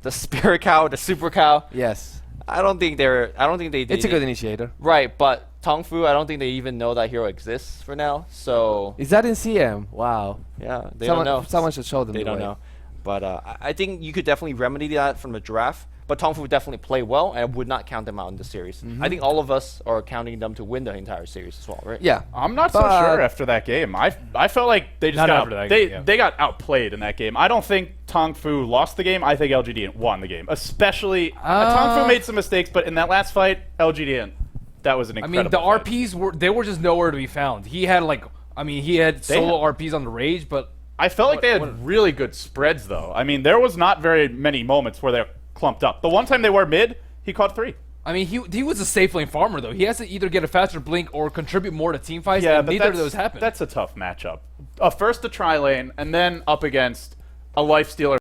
The Spirit Cow, the Super Cow? Yes. I don't think they. It's a good initiator. Right, but Tongfu, I don't think they even know that hero exists for now. So. Is that in CM? Wow. Yeah, they don't know. Someone should show them. They don't know. But I think you could definitely remedy that from the draft. But Tongfu would definitely play well, and I would not count them out in the series. I think all of us are counting them to win the entire series as well, right? Yeah. I'm not so sure after that game. I felt like they just they got outplayed in that game. I don't think Tongfu lost the game. I think LGD won the game. Especially Tongfu made some mistakes, but in that last fight, LGD, that was an incredible fight. RPs were just nowhere to be found. He had he had solo RPs on the Rage, but I felt like they had really good spreads though. I mean, there was not very many moments where they're clumped up. The one time they were mid, he caught 3. I mean, he was a safe lane farmer though. He has to either get a faster blink or contribute more to team fights. Yeah, and but neither of those happened. That's a tough matchup. First a tri lane, and then up against a lifestealer